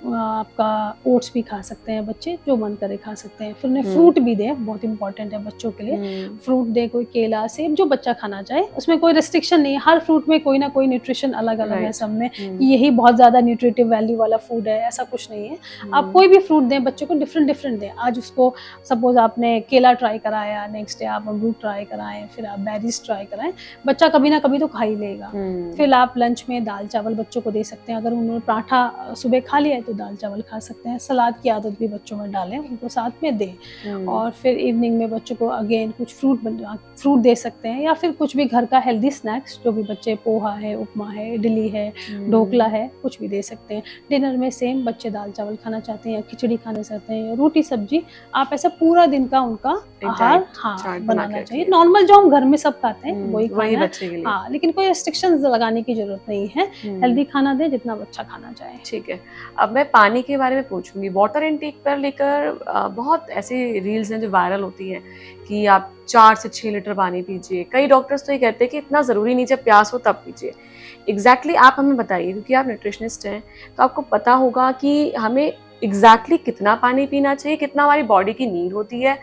आपका ओट्स भी खा सकते हैं बच्चे, जो मन करे खा सकते हैं। फिर उन्हें फ्रूट भी दें, बहुत इंपॉर्टेंट है बच्चों के लिए। फ्रूट दें, कोई केला, सेब, जो बच्चा खाना चाहे, उसमें कोई रिस्ट्रिक्शन नहीं है। हर फ्रूट में कोई ना कोई न्यूट्रिशन अलग अलग है सब में, यही बहुत ज़्यादा न्यूट्रिटिव वैल्यू वाला फूड है, ऐसा कुछ नहीं है। आप कोई भी फ्रूट दें बच्चों को, डिफरेंट डिफरेंट दें। आज उसको सपोज आपने केला ट्राई कराया, नेक्स्ट डे आप अमरूद ट्राई कराएं, फिर आप बेरीज ट्राई कराएं, बच्चा कभी ना कभी तो खा ही लेगा। फिर आप लंच में दाल चावल बच्चों को दे सकते हैं। अगर उन्होंने पराठा सुबह खा लिया है तो दाल चावल खा सकते हैं। सलाद की आदत भी बच्चों में डालें, उनको साथ में दें। और फिर इवनिंग में बच्चों को अगेन कुछ फ्रूट दे सकते हैं या फिर कुछ भी घर का हेल्दी स्नैक्स, जो भी बच्चे, पोहा है, उपमा है, इडली है, ढोकला है, कुछ भी दे सकते हैं। डिनर में सेम, बच्चे दाल चावल खाना चाहते हैं या खिचड़ी खाना चाहते हैं या रोटी सब्जी, आप ऐसा पूरा दिन का उनका आहार बनाना चाहिए। नॉर्मल जो हम घर में सब खाते हैं वही खाना है। हाँ, लेकिन कोई रिस्ट्रिक्शंस लगाने की जरूरत नहीं है। हेल्दी खाना दे जितना बच्चा खाना चाहे। ठीक है, अब मैं पानी के बारे में पूछूंगी। वाटर इनटेक पर लेकर बहुत ऐसे रील्स हैं जो वायरल होती हैं कि आप 4 से 6 लीटर पानी पीजिए। कई डॉक्टर्स तो ये कहते हैं कि इतना ज़रूरी नहीं, जब प्यास हो तब पीजिए। एग्जैक्टली आप हमें बताइए, क्योंकि आप न्यूट्रिशनिस्ट हैं तो आपको पता होगा कि हमें एग्जैक्टली कितना पानी पीना चाहिए, कितना हमारी बॉडी की नीड होती है,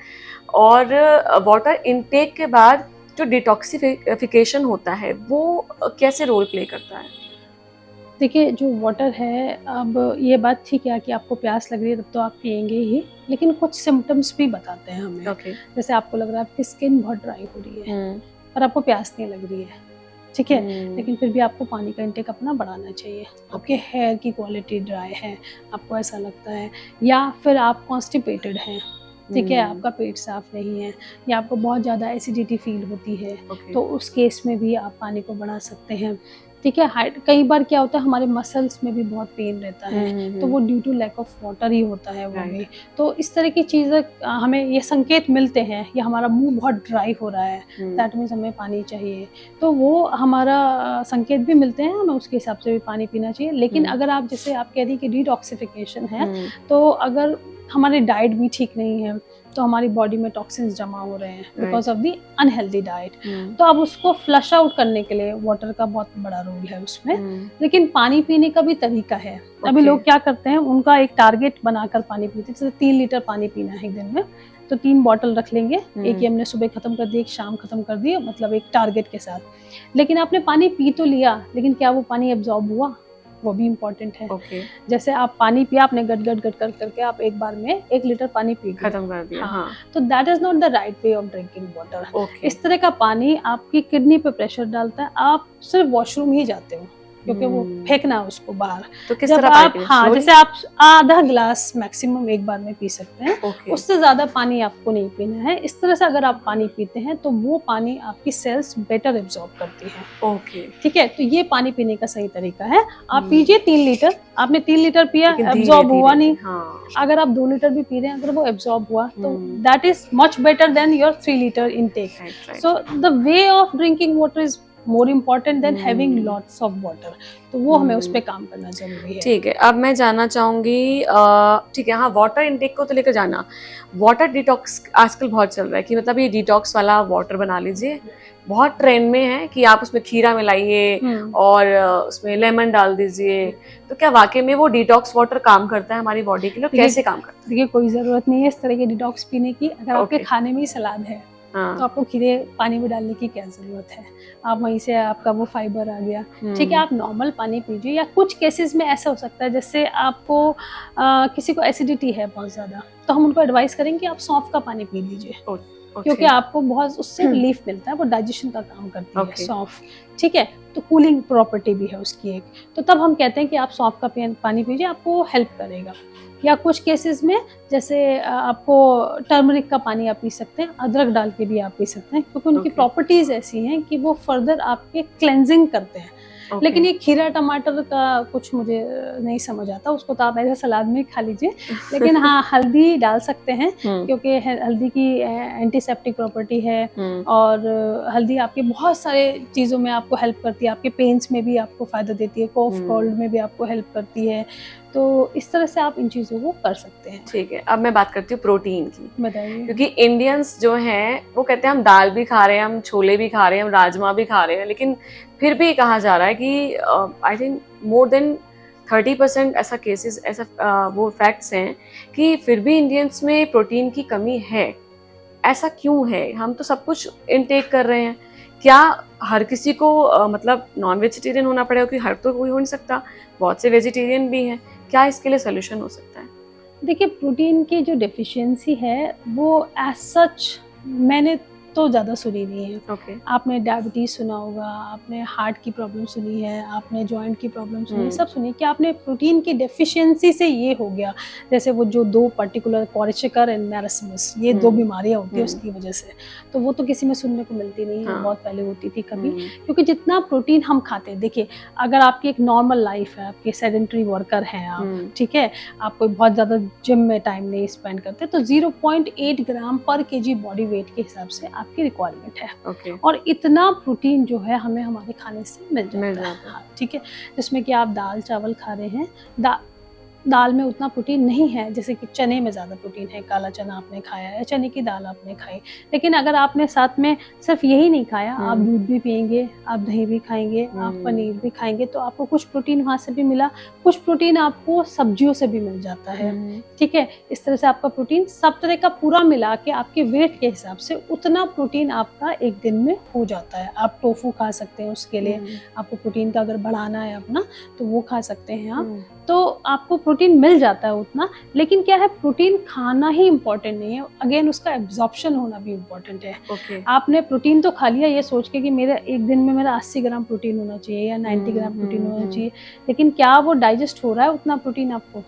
और वाटर इनटेक के बाद जो डिटॉक्सिफिकेशन होता है वो कैसे रोल प्ले करता है? देखिए जो वाटर है, अब ये बात ठीक है कि आपको प्यास लग रही है तब तो आप पियेंगे ही, लेकिन कुछ सिम्टम्स भी बताते हैं हमें। जैसे आपको लग रहा है आपकी स्किन बहुत ड्राई हो रही है पर आपको प्यास नहीं लग रही है, ठीक है, लेकिन फिर भी आपको पानी का इंटेक अपना बढ़ाना चाहिए। आपके हेयर की क्वालिटी ड्राई है, आपको ऐसा लगता है, या फिर आप कॉन्स्टिपेटेड हैं, ठीक है, आपका पेट साफ नहीं है, या आपको बहुत ज़्यादा एसिडिटी फील होती है, तो उस केस में भी आप पानी को बढ़ा सकते हैं। ठीक है, कई बार क्या होता है हमारे मसल्स में भी बहुत पेन रहता है, तो वो due to lack of water ही होता है वो भी। तो इस तरह की चीज़ें हमें ये संकेत मिलते हैं, या हमारा मुंह बहुत ड्राई हो रहा है, दैट मीन्स हमें पानी चाहिए, तो वो हमारा संकेत भी मिलते हैं, हमें उसके हिसाब से भी पानी पीना चाहिए। लेकिन अगर आप जैसे आप कह रही कि डिटॉक्सिफिकेशन है, तो अगर हमारी डाइट भी ठीक नहीं है तो हमारी बॉडी में टॉक्सिन्स जमा हो रहे हैं because of the unhealthy diet, तो अब उसको फ्लश आउट करने के लिए वाटर का बहुत बड़ा रोल है उसमें। लेकिन पानी पीने का भी तरीका है। अभी लोग क्या करते हैं, उनका एक टारगेट बनाकर पानी पीते हैं, जैसे 3 लीटर पानी पीना है एक दिन में, तो 3 बॉटल रख लेंगे, एक ही हमने सुबह खत्म कर दी, एक शाम खत्म कर दी, मतलब एक टारगेट के साथ। लेकिन आपने पानी पी तो लिया, लेकिन क्या वो पानी एब्जॉर्ब हुआ? वो भी इम्पोर्टेंट है। ओके, जैसे आप पानी पिया, आपने गट गट गट कर करके आप एक बार में 1 लीटर पानी पी गए, खत्म कर दिया। हाँ, तो that is not the right way of drinking water. Okay, इस तरह का पानी आपकी किडनी पे प्रेशर डालता है, आप सिर्फ वॉशरूम ही जाते हो क्योंकि वो फेंकना है उसको बाहर। तो किस जब तरह आप पानी? हाँ, जैसे आप आधा गिलास मैक्सिमम एक बार में पी सकते हैं, ओके, उससे ज्यादा पानी आपको नहीं पीना है। इस तरह से अगर आप पानी पीते हैं तो वो पानी आपकी सेल्स बेटर एब्जॉर्ब करती है। ओके, ठीक है, तो ये पानी पीने का सही तरीका है। आप पीजिए 3 लीटर, आपने 3 लीटर पिया, लेकिन एब्जॉर्ब हुआ नहीं। हाँ, अगर आप 2 लीटर भी पी रहे हैं, अगर वो एब्जॉर्ब हुआ तो hmm. That is much better than your 3 litre intake. Right, so the way of drinking water is more important than having hmm. Lots of water. तो वो हमें उस पे काम करना जरूरी है। ठीक है, अब मैं जानना चाहूंगी, ठीक है, हाँ, वाटर इनटेक को तो लेकर जाना, वाटर डिटॉक्स आजकल बहुत चल रहा है कि मतलब ये डिटॉक्स वाला वाटर बना लीजिए, बहुत ट्रेंड में है कि आप उसमें खीरा मिलाइए और उसमें लेमन डाल दीजिए। तो क्या वाकई में वो डिटॉक्स वाटर काम करता है हमारी बॉडी के लिए? कैसे काम करता देखिए, कोई जरूरत नहीं है इस तरह के डिटॉक्स पीने की। अगर आपके Okay. खाने में ही सलाद है है? हाँ, तो आपको खीरे पानी में डालने की क्या जरूरत है? आप वहीं से आपका वो फाइबर आ गया। ठीक है, आप नॉर्मल पानी पीजिए। या कुछ केसेस में ऐसा हो सकता है जैसे आपको किसी को एसिडिटी है बहुत ज़्यादा, तो हम उनको एडवाइस करेंगे आप सौंफ का पानी पी लीजिए, क्योंकि आपको बहुत उससे रिलीफ मिलता है, वो डाइजेशन का काम करती है सौंफ। ठीक है, तो कूलिंग प्रॉपर्टी भी है उसकी एक। तो तब हम कहते हैं कि आप सौंफ का पानी पीजिए, आपको हेल्प करेगा। या कुछ केसेस में जैसे आपको टर्मरिक का पानी आप पी सकते हैं, अदरक डाल के भी आप पी सकते हैं, क्योंकि उनकी प्रॉपर्टीज ऐसी हैं कि वो फर्दर आपके क्लेंजिंग करते हैं। लेकिन ये खीरा टमाटर का कुछ मुझे नहीं समझ आता, उसको तो आप ऐसे सलाद में खा लीजिए। लेकिन हाँ, हल्दी डाल सकते हैं, क्योंकि हल्दी की एंटीसेप्टिक प्रॉपर्टी है और हल्दी आपके बहुत सारे चीज़ों में आपको हेल्प करती है। आपके पेन्स में भी आपको फ़ायदा देती है, कॉफ कोल्ड में भी आपको हेल्प करती है। तो इस तरह से आप इन चीज़ों को कर सकते हैं। ठीक है, अब मैं बात करती हूँ प्रोटीन की। बताइए। क्योंकि इंडियंस जो हैं वो कहते हैं हम दाल भी खा रहे हैं, हम छोले भी खा रहे हैं, हम राजमा भी खा रहे हैं, लेकिन फिर भी कहा जा रहा है कि आई थिंक मोर देन 30% ऐसा केसेस, ऐसा वो फैक्ट्स हैं कि फिर भी इंडियंस में प्रोटीन की कमी है। ऐसा क्यों है? हम तो सब कुछ इनटेक कर रहे हैं। क्या हर किसी को मतलब नॉन वेजिटेरियन होना पड़ेगा? क्योंकि हर तो कोई हो नहीं सकता, बहुत से वेजिटेरियन भी हैं। क्या इसके लिए सोल्यूशन हो सकता है? देखिए, प्रोटीन की जो डेफिशिएंसी है वो एज सच मैंने तो ज़्यादा सुनी नहीं है। ओके, आपने डायबिटीज़ सुना होगा, आपने हार्ट की प्रॉब्लम सुनी है, आपने जॉइंट की प्रॉब्लम सुनी है, सब सुनी। कि आपने प्रोटीन की डेफिशिएंसी से ये हो गया, जैसे वो जो 2 पर्टिकुलर क्वार्टिशेकर एंड मैरस्मस, ये 2 बीमारियां होती है उसकी वजह से, तो वो तो किसी में सुनने को मिलती नहीं है। बहुत पहले होती थी कभी, क्योंकि जितना प्रोटीन हम खाते हैं, देखिए अगर आपकी एक नॉर्मल लाइफ है, आपके सेडेंटरी वर्कर हैं आप, ठीक है, आप कोई बहुत ज़्यादा जिम में टाइम नहीं स्पेंड करते, तो 0.8 ग्राम पर केजी बॉडी वेट के हिसाब से आपकी रिक्वायरमेंट है। ओके, और इतना प्रोटीन जो है हमें हमारे खाने से मिल जाता है। हाँ, ठीक है, जिसमें कि आप दाल चावल खा रहे हैं, दाल में उतना प्रोटीन नहीं है, जैसे कि चने में ज़्यादा प्रोटीन है। काला चना आपने खाया या चने की दाल आपने खाई, लेकिन अगर आपने साथ में सिर्फ यही नहीं खाया, आप दूध भी पिएंगे, आप दही भी खाएंगे, आप पनीर भी खाएंगे, तो आपको कुछ प्रोटीन वहाँ से भी मिला, कुछ प्रोटीन आपको सब्जियों से भी मिल जाता है। ठीक है, इस तरह से आपका प्रोटीन सब तरह का पूरा मिला के आपके वेट के हिसाब से उतना प्रोटीन आपका एक दिन में हो जाता है। आप टोफू खा सकते हैं, उसके लिए आपको प्रोटीन का अगर बढ़ाना है अपना, तो वो खा सकते हैं आप। तो आपको प्रोटीन मिल जाता है उतना। लेकिन क्या है, प्रोटीन खाना ही इम्पोर्टेंट नहीं है, अगेन उसका एब्जॉर्प्शन होना भी इम्पोर्टेंट है। आपने प्रोटीन तो खा लिया ये सोच के कि मेरा एक दिन में मेरा 80 ग्राम प्रोटीन होना चाहिए या 90 ग्राम प्रोटीन होना चाहिए, लेकिन क्या वो डाइजेस्ट हो रहा है उतना प्रोटीन आपको?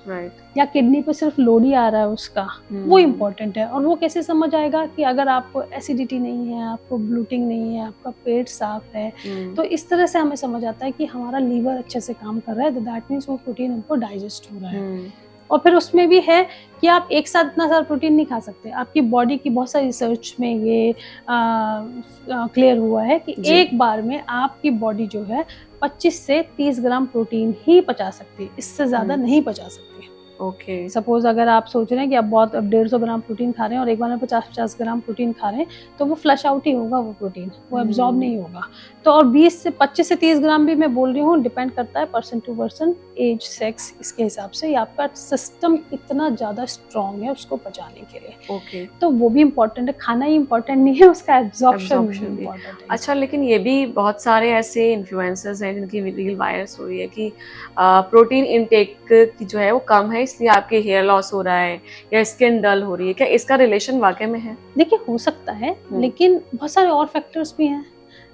या किडनी पे सिर्फ लोड ही आ रहा है उसका, वो इम्पोर्टेंट है। और वो कैसे समझ आएगा कि अगर आपको एसिडिटी नहीं है, आपको ब्लोटिंग नहीं है, आपका पेट साफ है, तो इस तरह से हमें समझ आता है कि हमारा लीवर अच्छे से काम कर रहा है, तो दैट मीन्स वो प्रोटीन हमको डाइजेस्ट हो रहा है। और फिर उसमें भी है कि आप एक साथ इतना सारा प्रोटीन नहीं खा सकते। आपकी बॉडी की बहुत सारी रिसर्च में ये क्लियर हुआ है कि एक बार में आपकी बॉडी जो है 25 से 30 ग्राम प्रोटीन ही पचा सकती है, इससे ज़्यादा नहीं पचा सकती। ओके। सपोज अगर आप सोच रहे हैं कि आप बहुत 150 ग्राम प्रोटीन खा रहे हैं और एक बार में 50-50 ग्राम प्रोटीन खा रहे हैं, तो वो फ्लश आउट ही होगा, वो प्रोटीन वो एब्जॉर्ब नहीं होगा। तो और 20 से 25 से 30 ग्राम भी मैं बोल रही हूँ, डिपेंड करता है person to person, age, sex, इसके हिसाब से ये आपका सिस्टम कितना ज़्यादा स्ट्रॉन्ग है उसको पचाने के लिए। ओके। तो वो भी इम्पोर्टेंट है, खाना ही इम्पोर्टेंट नहीं है, उसका एब्जॉर्प्शन भी Absorption भी। इम्पोर्टेंट है। अच्छा, लेकिन ये भी बहुत सारे ऐसे इन्फ्लुएंसर्स हैं जिनकी रील वायरस हो रही है कि प्रोटीन इनटेक की जो है वो कम है, इसलिए आपके हेयर लॉस हो रहा है या स्किन डल हो रही है। क्या इसका रिलेशन वाकई में है? देखिए हो सकता है, लेकिन बहुत सारे और फैक्टर्स भी हैं।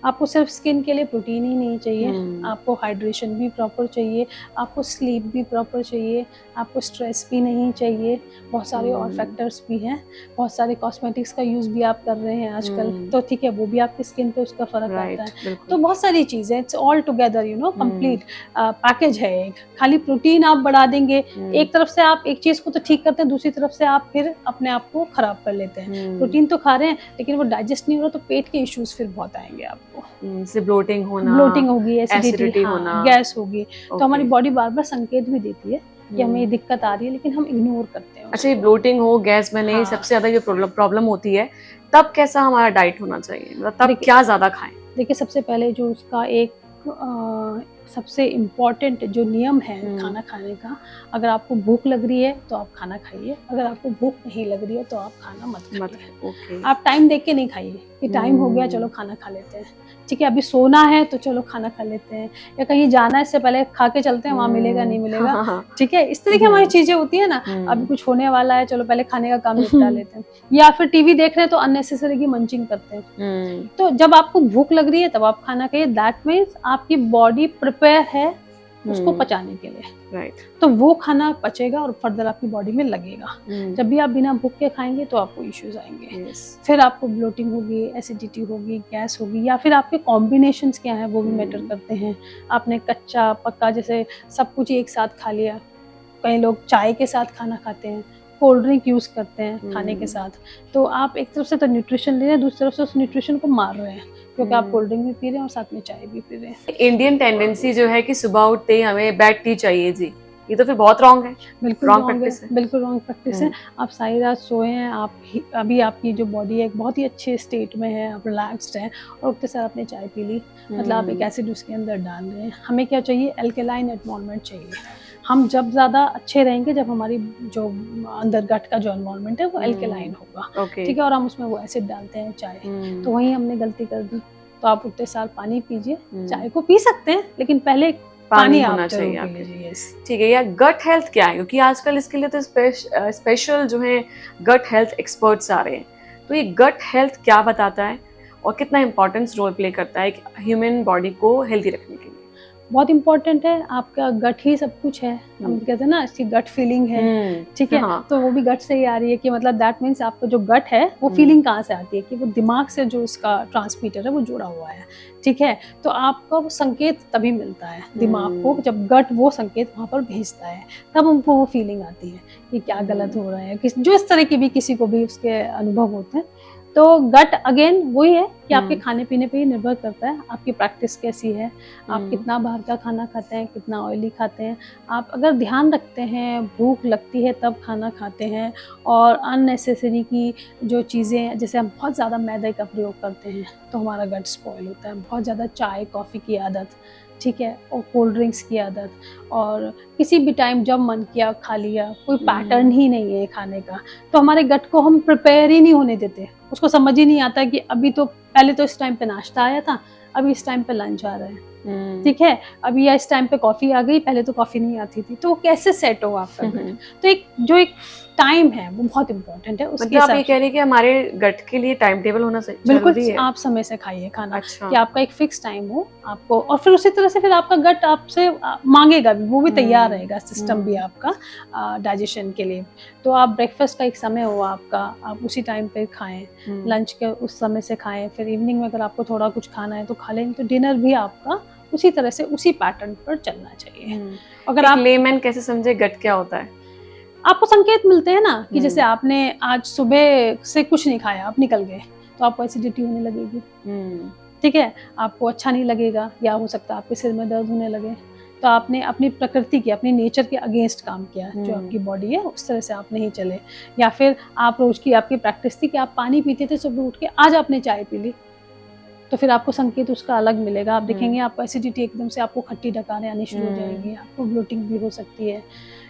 आपको सिर्फ स्किन के लिए प्रोटीन ही नहीं चाहिए, आपको हाइड्रेशन भी प्रॉपर चाहिए, आपको स्लीप भी प्रॉपर चाहिए, आपको स्ट्रेस भी नहीं चाहिए, बहुत सारे और फैक्टर्स भी हैं। बहुत सारे कॉस्मेटिक्स का यूज़ भी आप कर रहे हैं आजकल, तो ठीक है वो भी आपकी स्किन पे उसका फ़र्क आता है। तो बहुत सारी चीज़ें, it's all together you know complete package है एक। खाली प्रोटीन आप बढ़ा देंगे, एक तरफ से आप एक चीज़ को तो ठीक करते हैं, दूसरी तरफ से आप फिर अपने आप को ख़राब कर लेते हैं। प्रोटीन तो खा रहे हैं लेकिन वो डाइजेस्ट नहीं हो रहा, तो पेट के इश्यूज़ फिर बहुत आएंगे आपको। जैसे ब्लोटिंग होगी, एसिडिटी होना, गैस होगी। तो हमारी बॉडी बार बार संकेत भी देती है कि हमें ये दिक्कत आ रही है, लेकिन हम इग्नोर करते हैं। अच्छा, ये ब्लोटिंग हो, गैस में नहीं, सबसे ज्यादा ये प्रॉब्लम होती है, तब कैसा हमारा डाइट होना चाहिए, मतलब तब क्या ज्यादा खाएं? देखिए सबसे पहले जो उसका एक सबसे इम्पॉर्टेंट जो नियम है खाना खाने का, अगर आपको भूख लग रही है तो आप खाना खाइए, अगर आपको भूख नहीं लग रही है तो आप खाना मत खाइए। आप टाइम देख के नहीं खाइए कि टाइम हो गया चलो खाना खा लेते हैं, ठीक है, अभी सोना है तो चलो खाना खा लेते हैं, या कहीं जाना है इससे पहले खा के चलते हैं, वहाँ मिलेगा नहीं मिलेगा, ठीक है, इस तरह की हमारी चीजें होती है ना। अभी कुछ होने वाला है, चलो पहले खाने का काम निपटा लेते हैं, या फिर टीवी देख रहे हैं तो अननेसेसरी की मंचिंग करते हैं। तो जब आपको भूख लग रही है तब आप खाना खाइए, दैट मीन्स आपकी बॉडी प्रिपेयर है उसको पचाने के लिए, राइट। तो वो खाना पचेगा और फर्दर आपकी बॉडी में लगेगा। जब भी आप बिना भूख के खाएंगे तो आपको इश्यूज आएंगे, फिर आपको ब्लोटिंग होगी, एसिडिटी होगी, गैस होगी, या फिर आपके कॉम्बिनेशंस क्या है वो भी मैटर करते हैं। आपने कच्चा पक्का जैसे सब कुछ एक साथ खा लिया, कई लोग चाय के साथ खाना खाते हैं, कोल्ड ड्रिंक यूज करते हैं खाने के साथ, तो आप एक तरफ से तो न्यूट्रिशन ले रहे हैं, दूसरी तरफ से उस न्यूट्रिशन को मार रहे हैं, क्योंकि आप कोल्ड ड्रिंक भी पी रहे हैं और साथ में चाय भी पी रहे हैं। इंडियन टेंडेंसी जो है कि सुबह उठते ही हमें बेड टी चाहिए जी, ये तो फिर बहुत रॉन्ग है। बिल्कुल रॉन्ग है, बिल्कुल रॉन्ग प्रैक्टिस है। आप सारी रात सोए हैं, अभी आपकी जो बॉडी है एक बहुत ही अच्छे स्टेट में है, आप रिलैक्स्ड हैं और उठते सार आपने चाय पी ली, मतलब आप एक एसिड उसके अंदर डाल रहे हैं। हमें क्या चाहिए, एल्केलाइन एनवायरनमेंट चाहिए। हम जब ज़्यादा अच्छे रहेंगे जब हमारी जो अंदर गट का जो एनवायरनमेंट है वो एल्केलाइन होगा, ठीक है, और हम उसमें वो एसिड डालते हैं चाय, तो वहीं हमने गलती कर दी। तो आप उठते सार पानी पीजिए, चाय को पी सकते हैं लेकिन पहले पानी होना चाहिए आपके। ठीक है। या गट हेल्थ क्या है, क्योंकि आजकल इसके लिए तो स्पेशल जो है गट हेल्थ एक्सपर्ट्स आ रहे हैं, तो ये गट हेल्थ क्या बताता है और कितना इंपॉर्टेंस रोल प्ले करता है ह्यूमन बॉडी को हेल्दी रखने के लिए? बहुत इंपॉर्टेंट है, आपका गट ही सब कुछ है। हम कहते हैं ना इसकी गट फीलिंग है, ठीक है, तो वो भी गट से ही आ रही है कि मतलब दैट मीन्स आपका जो गट है वो फीलिंग कहाँ से आती है कि वो दिमाग से जो उसका ट्रांसमीटर है वो जुड़ा हुआ है, ठीक है, तो आपका वो संकेत तभी मिलता है दिमाग को, जब गट वो संकेत वहाँ पर भेजता है तब उनको वो फीलिंग आती है कि क्या गलत हो रहा है, जो इस तरह की भी किसी को भी उसके अनुभव होते हैं। तो गट अगेन वही है कि आपके खाने पीने पे ही निर्भर करता है, आपकी प्रैक्टिस कैसी है, आप कितना बाहर का खाना खाते हैं, कितना ऑयली खाते हैं। आप अगर ध्यान रखते हैं, भूख लगती है तब खाना खाते हैं, और अननेसेसरी की जो चीज़ें, जैसे हम बहुत ज़्यादा मैदे का प्रयोग करते हैं तो हमारा गट स्पॉइल होता है। बहुत ज़्यादा चाय कॉफ़ी की आदत, ठीक है, और कोल्ड ड्रिंक्स की आदत, और किसी भी टाइम जब मन किया खा लिया, कोई पैटर्न ही नहीं है खाने का, तो हमारे गट को हम प्रिपेयर ही नहीं होने देते। उसको समझ ही नहीं आता कि अभी तो पहले तो इस टाइम पे नाश्ता आया था, अभी इस टाइम पे लंच आ रहा है, ठीक है, अभी या इस टाइम पे कॉफ़ी आ गई, पहले तो कॉफ़ी नहीं आती थी, तो कैसे सेट हो आपका गट? तो एक टाइम है वो बहुत इंपॉर्टेंट है। उसके मतलब आप ये कह रही हैं कि हमारे गट के लिए टाइम टेबल होना चाहिए? बिल्कुल, आप समय से खाइए खाना, कि आपका एक फिक्स टाइम हो आपको, और फिर उसी तरह से फिर आपका गट आपसे मांगेगा भी, वो भी तैयार रहेगा सिस्टम भी आपका डाइजेशन के लिए। तो आप ब्रेकफास्ट का एक समय हो आपका, आप उसी टाइम पे खाएं, लंच के उस समय से खाएं, फिर इवनिंग में अगर आपको थोड़ा कुछ खाना है तो खा लें, तो डिनर भी आपका उसी तरह से उसी पैटर्न पर चलना चाहिए। अगर आप लेमैन कैसे समझे गट क्या होता है? आपको संकेत मिलते हैं ना कि जैसे आपने आज सुबह से कुछ नहीं खाया, आप निकल गए, तो आपको एसिडिटी होने लगेगी, ठीक है, आपको अच्छा नहीं लगेगा, या हो सकता है आपके सिर में दर्द होने लगे, तो आपने अपनी प्रकृति के, अपनी नेचर के अगेंस्ट काम किया, जो आपकी बॉडी है उस तरह से आप नहीं चले। या फिर आप रोज की आपकी प्रैक्टिस थी कि आप पानी पीते थे सुबह उठ के, आज आपने चाय पी ली, तो फिर आपको संकेत उसका अलग मिलेगा। आप देखेंगे आपको एसिडिटी एकदम से आपको खट्टी डकारें आनी शुरू हो जाएगी, आपको ब्लोटिंग भी हो सकती है।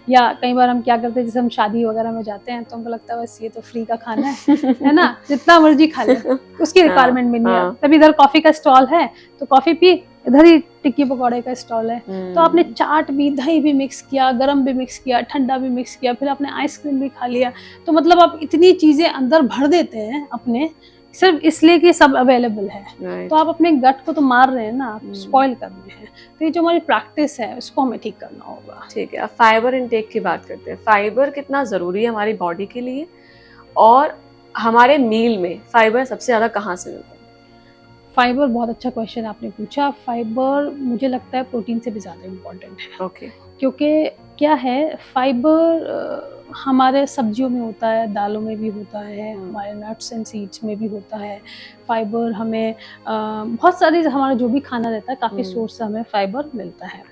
या कई बार हम क्या करते हैं, जैसे हम शादी वगैरह में जाते हैं तो हमको लगता है बस ये तो फ्री का खाना है ना, जितना मर्जी खा ले, उसकी रिक्वायरमेंट भी नहीं है। तभी इधर कॉफी का स्टॉल है तो कॉफी पी, इधर ही टिक्की पकौड़े का स्टॉल है, तो आपने चाट भी, दही भी मिक्स किया, गरम भी मिक्स किया, ठंडा भी मिक्स किया, फिर आपने आइसक्रीम भी खा लिया। तो मतलब आप इतनी चीजें अंदर भर देते हैं अपने, सिर्फ इसलिए कि सब अवेलेबल है। तो आप अपने गट को तो मार रहे हैं ना, आप स्पॉइल कर रहे हैं। तो ये जो हमारी प्रैक्टिस है उसको हमें ठीक करना होगा। ठीक है, अब फाइबर इनटेक की बात करते हैं। फाइबर कितना ज़रूरी है हमारी बॉडी के लिए, और हमारे मील में फाइबर सबसे ज़्यादा कहाँ से मिलता है? फाइबर, बहुत अच्छा क्वेश्चन आपने पूछा। फाइबर मुझे लगता है प्रोटीन से भी ज़्यादा इम्पोर्टेंट है। ओके। क्योंकि क्या है, फाइबर हमारे सब्जियों में होता है, दालों में भी होता है, हमारे नट्स एंड सीड्स में भी होता है। फाइबर हमें बहुत सारी, हमारा जो भी खाना रहता है काफ़ी सोर्स से हमें फाइबर मिलता है।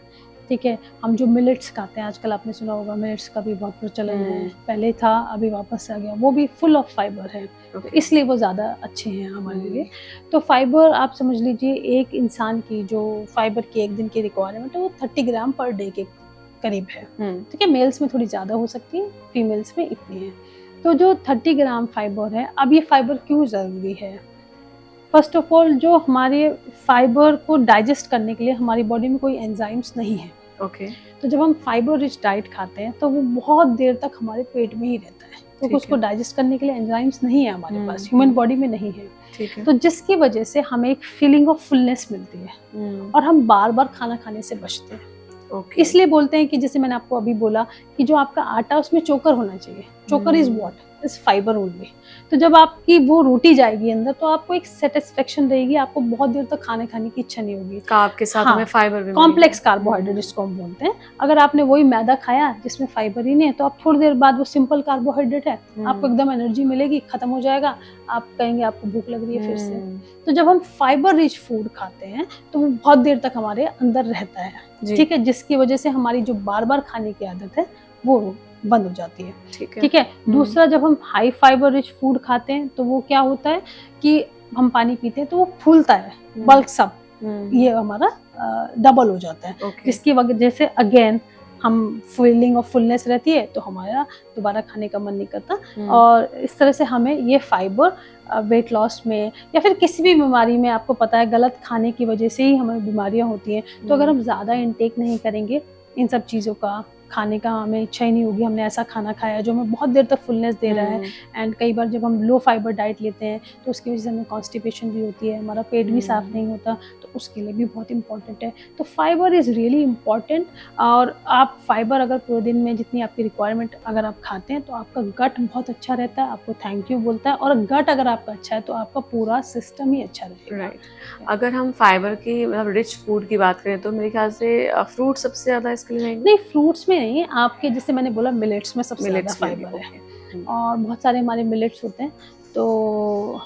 ठीक है, हम जो मिलेट्स खाते हैं, आजकल आपने सुना होगा मिलेट्स का भी बहुत प्रचलन है, पहले था अभी वापस आ गया, वो भी फुल ऑफ फाइबर है, तो इसलिए वो ज़्यादा अच्छे हैं हमारे लिए। तो फाइबर आप समझ लीजिए, एक इंसान की जो फाइबर की एक दिन की रिक्वायरमेंट है वो 30 ग्राम पर डे के करीब है। ठीक है, मेल्स में थोड़ी ज़्यादा हो सकती है, फीमेल्स में इतनी है। तो जो 30 ग्राम फाइबर है, अब ये फाइबर क्यों ज़रूरी है? फर्स्ट ऑफ ऑल, जो हमारे फाइबर को डाइजेस्ट करने के लिए हमारी बॉडी में कोई एंजाइम्स नहीं है। ओके। तो जब हम फाइबर रिच डाइट खाते हैं तो वो बहुत देर तक हमारे पेट में ही रहता है, क्योंकि उसको डाइजेस्ट करने के लिए एंजाइम्स नहीं है हमारे पास, ह्यूमन बॉडी में नहीं है। ठीक है। तो जिसकी वजह से हमें एक फीलिंग ऑफ फुलनेस मिलती है और हम बार बार खाना खाने से बचते हैं। इसलिए बोलते हैं कि जैसे मैंने आपको अभी बोला कि जो आपका आटा, उसमें चोकर होना चाहिए। चोकर is what? Is fibre only. तो जब आपकी वो रोटी जाएगी अंदर तो आपको एक सेटिस्फेक्शन रहेगी, आपको बहुत देर तक खाने की इच्छा नहीं होगी। कार्ब के साथ में फाइबर भी, कॉम्प्लेक्स कार्बोहाइड्रेट जिसको हम बोलते हैं। अगर आपने वही मैदा खाया जिसमें फाइबर ही नहीं है, तो आप थोड़ी देर बाद, वो सिंपल कार्बोहाइड्रेट है, आपको एकदम एनर्जी मिलेगी, खत्म हो जाएगा, आप कहेंगे आपको भूख लग रही है फिर से। तो जब हम फाइबर रिच फूड खाते हैं तो वो बहुत देर तक हमारे अंदर रहता है। ठीक है, जिसकी वजह से हमारी जो बार बार खाने की आदत है वो बंद हो जाती है। ठीक है। दूसरा, जब हम हाई फाइबर रिच फूड खाते हैं तो वो क्या होता है कि हम पानी पीते हैं तो वो फूलता है, बल्क सब, ये हमारा डबल हो जाता है, जिसकी वजह से अगेन हम फीलिंग ऑफ फुलनेस रहती है, तो हमारा दोबारा खाने का मन नहीं करता। और इस तरह से हमें ये फाइबर वेट लॉस में या फिर किसी भी बीमारी में, आपको पता है गलत खाने की वजह से ही हमें बीमारियां होती हैं। तो अगर हम ज़्यादा इनटेक नहीं करेंगे इन सब चीज़ों का, खाने का हमें इच्छा ही नहीं होगी, हमने ऐसा खाना खाया जो हमें बहुत देर तक फुलनेस दे रहा है। एंड कई बार जब हम लो फाइबर डाइट लेते हैं तो उसकी वजह से हमें कॉन्स्टिपेशन भी होती है, हमारा पेट भी साफ नहीं होता, तो उसके लिए भी बहुत इंपॉर्टेंट है। तो फाइबर इज़ रियली इम्पॉर्टेंट। और आप फाइबर अगर पूरे दिन में जितनी आपकी रिक्वायरमेंट अगर आप खाते हैं तो आपका गट बहुत अच्छा रहता है, आपको थैंक यू बोलता है। और गट अगर आपका अच्छा है तो आपका पूरा सिस्टम ही अच्छा रहेगा। राइट। अगर हम फाइबर की, मतलब रिच फूड की बात करें तो मेरे ख्याल से फ्रूट सबसे ज़्यादा इसके लिए नहीं, फ्रूट्स में नहीं, आपके जैसे मैंने बोला मिलेट्स में सबसे ज़्यादा फाइबर है। और बहुत सारे हमारे मिलेट्स होते हैं, तो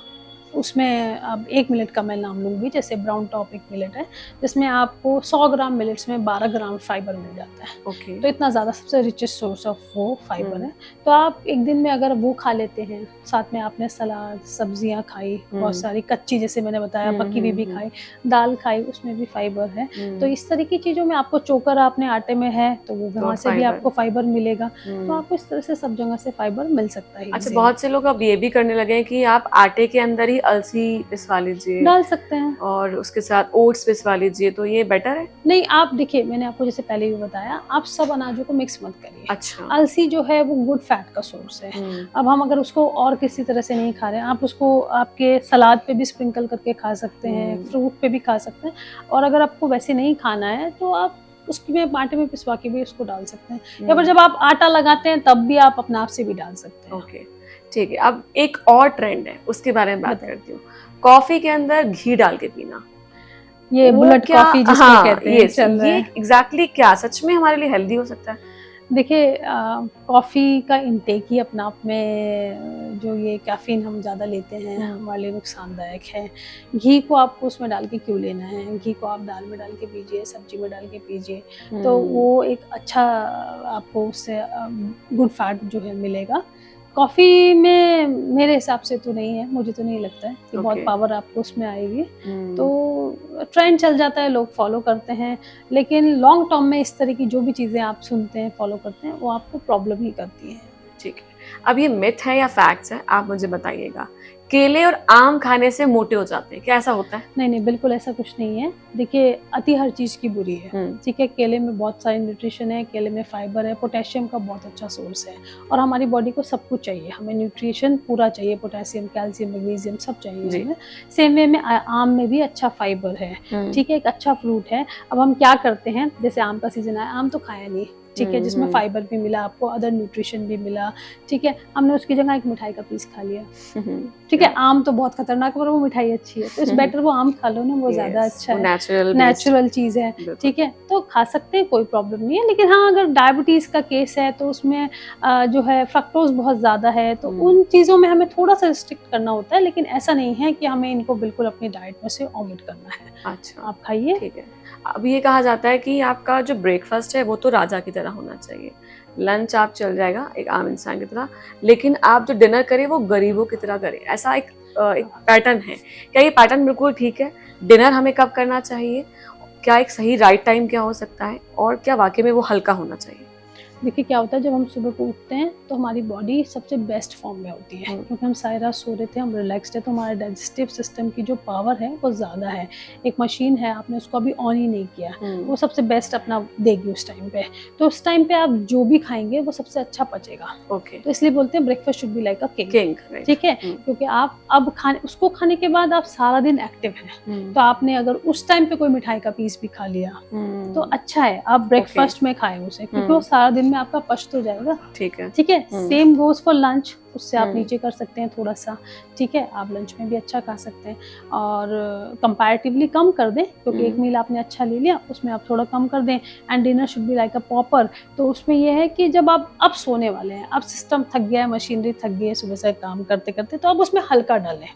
उसमें अब एक मिलेट का मैं नाम लूँगी, जैसे ब्राउन टॉप एक मिलेट है जिसमें आपको 100 ग्राम मिलेट्स में 12 ग्राम फाइबर मिल जाता है। तो इतना ज़्यादा सबसे रिचेस्ट सोर्स ऑफ वो फाइबर है। तो आप एक दिन में अगर वो खा लेते हैं, साथ में आपने सलाद, सब्जियां खाई बहुत सारी, कच्ची जैसे मैंने बताया, पक्की हुई भी खाई, दाल खाई, उसमें भी फाइबर है। तो इस तरह की चीज़ों में आपको चोकर आपने आटे में है तो वो वहाँ से भी आपको फाइबर मिलेगा। तो आपको इस तरह से सब जगह से फाइबर मिल सकता है। अच्छा, बहुत से लोग अब ये भी करने लगे हैं कि आप आटे के अंदर ही अलसी पिसवा लीजिए, डाल सकते हैं, और उसके साथ ओट्स पिसवा लीजिए, तो ये बेटर है? नहीं, आप देखिए, मैंने आपको जैसे पहले भी बताया, आप सब अनाजों को मिक्स मत करिए। अच्छा। अलसी जो है वो गुड फैट का सोर्स है। अब हम अगर उसको और किसी तरह से नहीं खा रहे हैं, आप उसको आपके सलाद पे भी स्प्रिंकल करके खा सकते हैं, फ्रूट पे भी खा सकते हैं। और अगर आपको वैसे नहीं खाना है तो आप उसकी में आटे में पिसवा के भी उसको डाल सकते हैं, या फिर जब आप आटा लगाते हैं तब भी आप अपने आप से भी डाल सकते हैं। ओके, ठीक है। अब एक और ट्रेंड है, उसके बारे में बात करती हूँ। कॉफी के अंदर घी डाल के पीना, ये बुलेट कॉफी जिसको कहते हैं, ये एग्जैक्टली क्या सच में हमारे लिए हेल्दी हो सकता है? देखिए कॉफ़ी का इंटेक ही अपने आप में जो ये कैफ़ीन हम ज़्यादा लेते हैं हमारे लिए नुकसानदायक है। घी को आपको उसमें डाल के क्यों लेना है? घी को आप दाल में डाल के पीजिए, सब्ज़ी में डाल के पीजिए, तो वो एक अच्छा आपको उससे गुड फैट जो है मिलेगा। कॉफ़ी में मेरे हिसाब से तो नहीं है, मुझे तो नहीं लगता है कि बहुत पावर आपको उसमें आएगी। तो ट्रेंड चल जाता है, लोग फॉलो करते हैं, लेकिन लॉन्ग टर्म में इस तरह की जो भी चीज़ें आप सुनते हैं, फॉलो करते हैं, वो आपको प्रॉब्लम ही करती हैं। ठीक है, अब ये मिथ है या फैक्ट्स है, आप मुझे बताइएगा। केले और आम खाने से मोटे हो जाते हैं, क्या ऐसा होता है? नहीं नहीं, बिल्कुल ऐसा कुछ नहीं है। देखिए अति हर चीज़ की बुरी है, ठीक है। केले में बहुत सारी न्यूट्रिशन है, केले में फाइबर है, पोटेशियम का बहुत अच्छा सोर्स है, और हमारी बॉडी को सब कुछ चाहिए, हमें न्यूट्रिशन पूरा चाहिए, पोटेशियम, कैल्शियम, मैग्नीशियम सब चाहिए हमें। सेम वे में आम में भी अच्छा फाइबर है, ठीक है, एक अच्छा फ्रूट है। अब हम क्या करते हैं, जैसे आम का सीजन आया, आम तो खाया नहीं, ठीक है, जिसमें फाइबर भी मिला आपको, अदर न्यूट्रिशन भी मिला, ठीक है, हमने उसकी जगह एक मिठाई का पीस खा लिया, ठीक है। आम तो बहुत खतरनाक है पर वो मिठाई अच्छी है, तो इस बेटर वो आम खा लो ना, वो ज्यादा अच्छा है, नेचुरल चीज है, ठीक है, तो खा सकते हैं, कोई प्रॉब्लम नहीं है। लेकिन हाँ, अगर डायबिटीज का केस है तो उसमें जो है फ्रक्टोज बहुत ज्यादा है, तो उन चीजों में हमें थोड़ा सा रिस्ट्रिक्ट करना होता है, लेकिन ऐसा नहीं है कि हमें इनको बिल्कुल अपनी डाइट में से ओमिट करना है। अच्छा, आप खाइए, ठीक है। अब ये कहा जाता है कि आपका जो ब्रेकफास्ट है वो तो राजा की तरह होना चाहिए, लंच आप चल जाएगा एक आम इंसान की तरह, लेकिन आप जो डिनर करें वो गरीबों की तरह करें, ऐसा एक पैटर्न है। क्या ये पैटर्न बिल्कुल ठीक है? डिनर हमें कब करना चाहिए? क्या एक सही राइट टाइम क्या हो सकता है, और क्या वाकई में वो हल्का होना चाहिए? देखिए क्या होता है, जब हम सुबह को उठते हैं तो हमारी बॉडी सबसे बेस्ट फॉर्म में होती है, क्योंकि हम सारी रात सो रहे थे, हम रिलैक्स्ड है, तो हमारे डाइजेस्टिव सिस्टम की जो पावर है वो ज़्यादा है। एक मशीन है, आपने उसको अभी ऑन ही नहीं किया, वो सबसे बेस्ट अपना देगी उस टाइम पे, तो उस टाइम पे आप जो भी खाएंगे वो सबसे अच्छा पचेगा। ओके, तो इसलिए बोलते हैं breakfast should be like a king, ठीक है, क्योंकि आप अब उसको खाने के बाद आप सारा दिन एक्टिव हैं, तो आपने अगर उस टाइम पे कोई मिठाई का पीस भी खा लिया तो अच्छा है, आप ब्रेकफास्ट में खाएं उसे, क्योंकि वो सारा दिन में आपका पच तो जाएगा, ठीक है, ठीक है। सेम गोज फॉर लंच, उससे आप नीचे कर सकते हैं थोड़ा सा, ठीक है, आप लंच में भी अच्छा खा सकते हैं, और कंपैरेटिवली कम कर दें, क्योंकि एक मील आपने अच्छा ले लिया, उसमें आप थोड़ा कम कर दें। And dinner should be like a proper, तो उसमें यह है कि जब आप अब सोने वाले हैं, अब सिस्टम थक गया है, मशीनरी थक गई है सुबह से काम करते करते, तो आप उसमें हल्का डालें,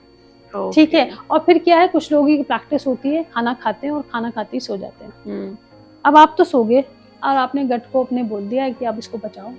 ठीक है। और फिर क्या है, कुछ लोगों की प्रैक्टिस होती है, खाना खाते हैं और खाना खाते ही सो जाते हैं। अब आप तो सो गए और आपने गट को अपने बोल दिया है कि आप इसको बचाओ,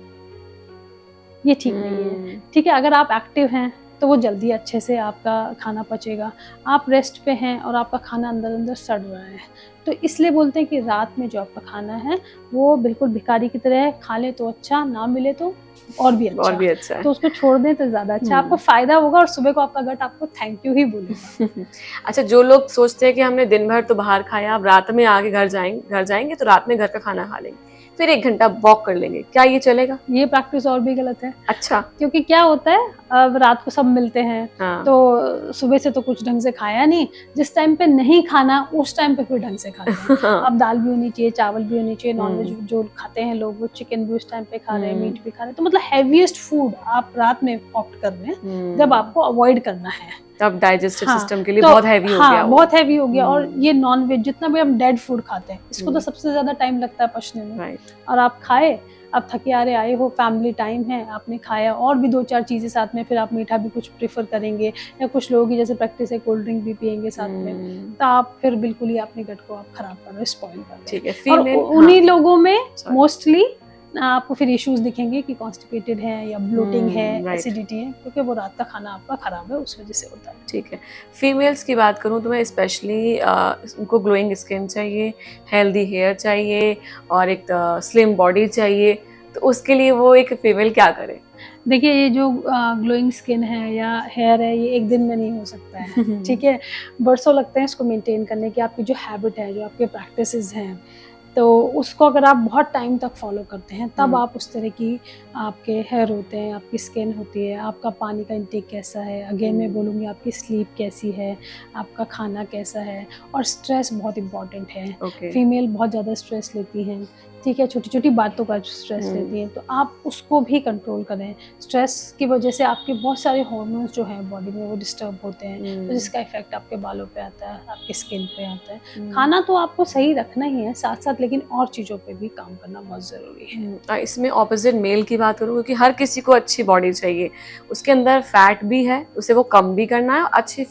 ये ठीक नहीं है, ठीक है। अगर आप एक्टिव हैं तो वो जल्दी अच्छे से आपका खाना पचेगा, आप रेस्ट पे हैं और आपका खाना अंदर अंदर सड़ रहा है, तो इसलिए बोलते हैं कि रात में जो आपका खाना है वो बिल्कुल भिखारी की तरह है, खा ले तो अच्छा, ना मिले तो और भी अच्छा है, तो उसको छोड़ दें तो ज्यादा अच्छा, आपको फायदा होगा, और सुबह को आपका गट आपको थैंक यू ही बोलेगा। अच्छा, जो लोग सोचते हैं कि हमने दिन भर तो बाहर खाया, अब रात में आके घर जाएंगे तो रात में घर का खाना खा लेंगे, फिर 1 घंटा वॉक कर लेंगे, क्या ये चलेगा? ये प्रैक्टिस और भी गलत है। अच्छा, क्योंकि क्या होता है, अब रात को सब मिलते हैं, तो सुबह से तो कुछ ढंग से खाया नहीं, जिस टाइम पे नहीं खाना उस टाइम पे फिर ढंग से खाते हैं। अब दाल भी होनी चाहिए, चावल भी होनी चाहिए, नॉनवेज जो खाते हैं लोग वो चिकन भी उस टाइम पे खा रहे हैं, मीट भी खा रहे हैं, तो मतलब हैवीएस्ट फूड आप रात में ऑप्ट कर रहे हैं, जब आपको अवॉइड करना है, तब डाइजेस्टिव सिस्टम के लिए बहुत हैवी हो गया, बहुत हैवी हो गया। और ये नॉनवेज जितना भी हम डेड फूड खाते हैं, इसको तो सबसे ज्यादा टाइम लगता है पचने में, और आप खाए, अब थके आ रहे आए हो, फैमिली टाइम है, आपने खाया और भी 2-4 चीजें साथ में, फिर आप मीठा भी कुछ प्रेफर करेंगे, या कुछ लोगों की जैसे प्रैक्टिस है कोल्ड ड्रिंक भी पियेंगे साथ में, तो आप फिर बिल्कुल ही अपने गट को आप खराब कर रहे हो, स्पॉइल कर रहे हैं। और उन्हीं लोगों में मोस्टली आपको फिर इश्यूज दिखेंगे कि कॉन्स्टिपेटेड है या ब्लोटिंग है, एसिडिटी है, क्योंकि वो रात का खाना आपका खराब है, उस वजह से होता है। ठीक है, फीमेल्स की बात करूं तो मैं स्पेशली उनको ग्लोइंग स्किन चाहिए, हेल्दी हेयर चाहिए और एक स्लिम बॉडी चाहिए, तो उसके लिए वो एक फीमेल क्या करे? देखिए, ये जो ग्लोइंग स्किन है या हेयर है, ये एक दिन में नहीं हो सकता है, ठीक है, बरसों लगते हैं इसको मेंटेन करने की। आपकी जो हैबिट है, जो आपके प्रैक्टिसेस हैं, तो उसको अगर आप बहुत टाइम तक फॉलो करते हैं, तब आप उस तरह की आपके हेयर होते हैं, आपकी स्किन होती है, आपका पानी का इंटेक कैसा है, अगेन मैं बोलूँगी आपकी स्लीप कैसी है, आपका खाना कैसा है, और स्ट्रेस बहुत इम्पॉर्टेंट है। फीमेल बहुत ज़्यादा स्ट्रेस लेती हैं, ठीक है, छोटी छोटी बातों का स्ट्रेस लेती हैं, तो आप उसको भी कंट्रोल करें। स्ट्रेस की वजह से आपके बहुत सारे हार्मोन्स जो हैं बॉडी में वो डिस्टर्ब होते हैं, तो जिसका इफेक्ट आपके बालों पे आता है, आपके स्किन पे आता है। खाना तो आपको सही रखना ही है साथ साथ, लेकिन और चीज़ों पे भी काम करना बहुत ज़रूरी है। इसमें ऑपोजिट मेल की बात करूँ, क्योंकि हर किसी को अच्छी बॉडी चाहिए, उसके अंदर फैट भी है, उसे वो कम भी करना है, अच्छी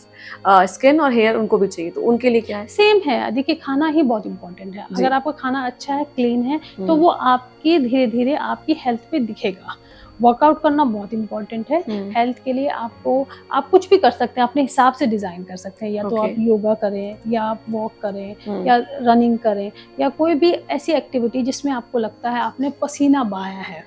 स्किन और हेयर उनको भी चाहिए, तो उनके लिए क्या है? सेम है, देखिए खाना ही बहुत इंपॉर्टेंट है। अगर आपका खाना अच्छा है, क्लीन है, तो वो आपकी धीरे धीरे आपकी हेल्थ पे दिखेगा। वर्कआउट करना बहुत इंपॉर्टेंट है हेल्थ के लिए। आप कुछ भी कर सकते हैं, अपने हिसाब से डिजाइन कर सकते हैं, या तो आप योगा करें, या आप वॉक करें, या रनिंग करें, या कोई भी ऐसी एक्टिविटी जिसमें आपको लगता है आपने पसीना बहाया है,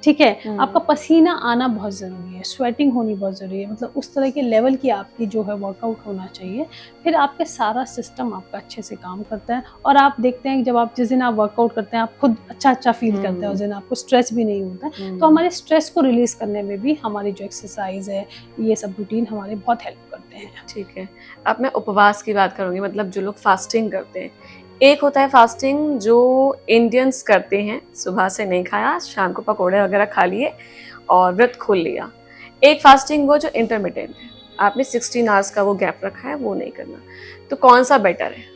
ठीक है, आपका पसीना आना बहुत ज़रूरी है, स्वेटिंग होनी बहुत ज़रूरी है, मतलब उस तरह के लेवल की आपकी जो है वर्कआउट होना चाहिए। फिर आपके सारा सिस्टम आपका अच्छे से काम करता है, और आप देखते हैं कि जिस दिन आप वर्कआउट करते हैं आप खुद अच्छा फील करते हैं, उस दिन आपको स्ट्रेस भी नहीं होता है। तो हमारे स्ट्रेस को रिलीज करने में भी हमारी जो एक्सरसाइज है, ये सब रूटीन हमारे बहुत हेल्प करते हैं। ठीक है, अब मैं उपवास की बात करूँगी, मतलब जो लोग फास्टिंग करते हैं। एक होता है फास्टिंग जो इंडियंस करते हैं, सुबह से नहीं खाया, शाम को पकोड़े वगैरह खा लिए और व्रत खोल लिया। एक फास्टिंग वो जो इंटरमिटेंट है, आपने 16 आवर्स का वो गैप रखा है, वो नहीं करना, तो कौन सा बेटर है?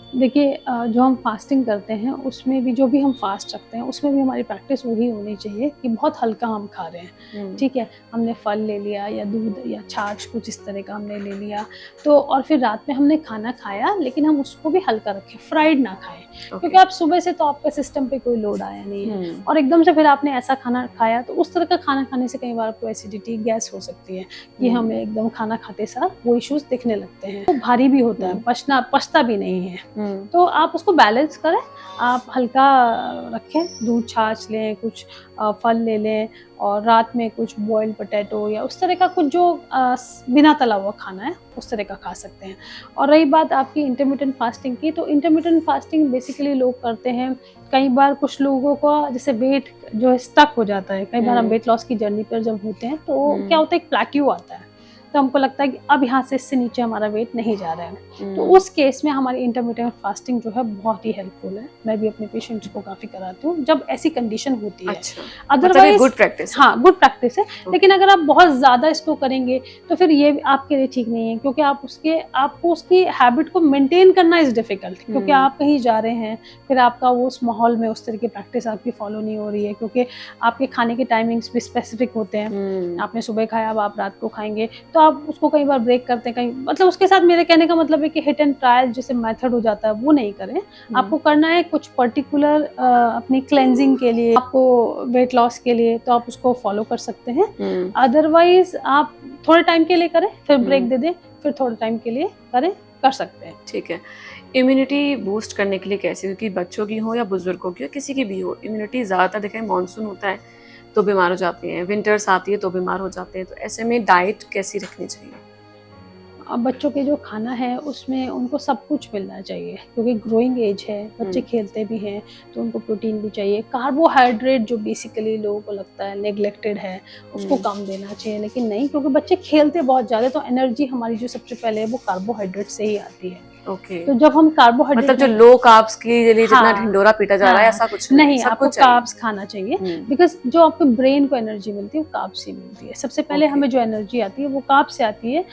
देखिए, जो हम फास्टिंग करते हैं उसमें भी, जो भी हम फास्ट रखते हैं उसमें भी हमारी प्रैक्टिस वही होनी चाहिए कि बहुत हल्का हम खा रहे हैं, ठीक है, हमने फल ले लिया या दूध या छाछ कुछ इस तरह का हमने ले लिया, तो और फिर रात में हमने खाना खाया, लेकिन हम उसको भी हल्का रखें, फ्राइड ना खाएं, क्योंकि आप सुबह से तो आपके सिस्टम पे कोई लोड आया नहीं है, और एकदम से फिर आपने ऐसा खाना खाया, तो उस तरह का खाना खाने से कई बार आपको एसिडिटी, गैस हो सकती है, कि हमें एकदम खाना खाते साथ वो इश्यूज दिखने लगते हैं, तो भारी भी होता है, पचता भी नहीं है। तो आप उसको बैलेंस करें, आप हल्का रखें, दूध छाछ लें, कुछ फल ले लें, और रात में कुछ बॉइल्ड पोटैटो या उस तरह का कुछ जो बिना तला हुआ खाना है उस तरह का खा सकते हैं। और रही बात आपकी इंटरमिटेंट फास्टिंग की, तो इंटरमिटेंट फास्टिंग बेसिकली लोग करते हैं, कई बार कुछ लोगों का जैसे वेट जो है स्टक हो जाता है, कई बार हम वेट लॉस की जर्नी पर जब होते हैं तो क्या होता है, एक प्लेट्यू आता है, तो हमको लगता है कि अब यहाँ से इससे नीचे हमारा वेट नहीं जा रहा है, तो उस केस में हमारी इंटरमिटेंट फास्टिंग जो है बहुत ही हेल्पफुल है। मैं भी अपने पेशेंट्स को काफी कराती हूँ जब ऐसी कंडीशन होती है। अदरवाइज गुड प्रैक्टिस, हाँ गुड प्रैक्टिस है, लेकिन अगर आप बहुत ज्यादा इसको करेंगे तो फिर ये आपके लिए ठीक नहीं है, क्योंकि आपको उसकी हैबिट को मेंटेन करना इज डिफिकल्ट, क्योंकि आप कहीं जा रहे हैं, फिर आपका वो उस माहौल में उस तरह की प्रैक्टिस आपकी फॉलो नहीं हो रही है, क्योंकि आपके खाने के टाइमिंग्स भी स्पेसिफिक होते हैं, आपने सुबह खाया, अब आप रात को खाएंगे, तो आप उसको कई बार ब्रेक करते हैं, कहीं मतलब उसके साथ मेरे कहने का मतलब है कि हिट एंड ट्रायल जैसे मेथड हो जाता है वो नहीं करें। आपको करना है कुछ पर्टिकुलर अपनी क्लेंजिंग के लिए, आपको वेट लॉस के लिए, तो आप उसको फॉलो कर सकते हैं। अदरवाइज आप थोड़े टाइम के लिए करें, फिर ब्रेक दे दें, फिर थोड़े टाइम के लिए कर सकते हैं। ठीक है, इम्यूनिटी बूस्ट करने के लिए कैसे, क्योंकि बच्चों की हो या बुजुर्गों की हो, किसी की भी हो, इम्यूनिटी ज़्यादातर देखें मानसून होता है तो बीमार हो जाते हैं, विंटर्स आती है तो बीमार हो जाते हैं, तो ऐसे में डाइट कैसी रखनी चाहिए? अब बच्चों के जो खाना है उसमें उनको सब कुछ मिलना चाहिए, क्योंकि ग्रोइंग एज है, बच्चे खेलते भी हैं, तो उनको प्रोटीन भी चाहिए। कार्बोहाइड्रेट जो बेसिकली लोगों को लगता है नेग्लेक्टेड है, उसको कम देना चाहिए, लेकिन नहीं, क्योंकि बच्चे खेलते बहुत ज़्यादा, तो एनर्जी हमारी जो सबसे पहले है वो कार्बोहाइड्रेट से ही आती है। तो जब हम कार्बोहाइड्रेट, मतलब जो लो कार्ब्स के लिए जितना ढिंडोरा पीटा जा रहा है, ऐसा कुछ नहीं, आपको कार्ब्स खाना चाहिए, बिकॉज जो आपके ब्रेन को एनर्जी मिलती है वो कार्ब से मिलती है। सबसे पहले हमें जो एनर्जी आती है वो कार्ब से आती है।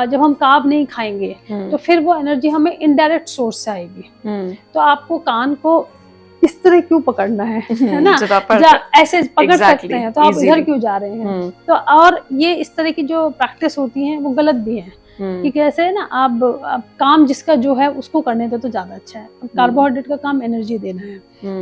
जब हम कार्ब नहीं खाएंगे तो फिर वो एनर्जी हमें इनडायरेक्ट सोर्स से आएगी। तो आपको कान को इस तरह क्यों पकड़ना है ना, ऐसे पकड़ सकते हैं, तो आप इधर क्यों जा रहे हैं? तो और ये इस तरह की जो प्रैक्टिस होती है वो गलत भी है, कि कैसे है ना, आप काम जिसका जो है उसको करने दो तो ज्यादा अच्छा है। कार्बोहाइड्रेट का काम एनर्जी देना है,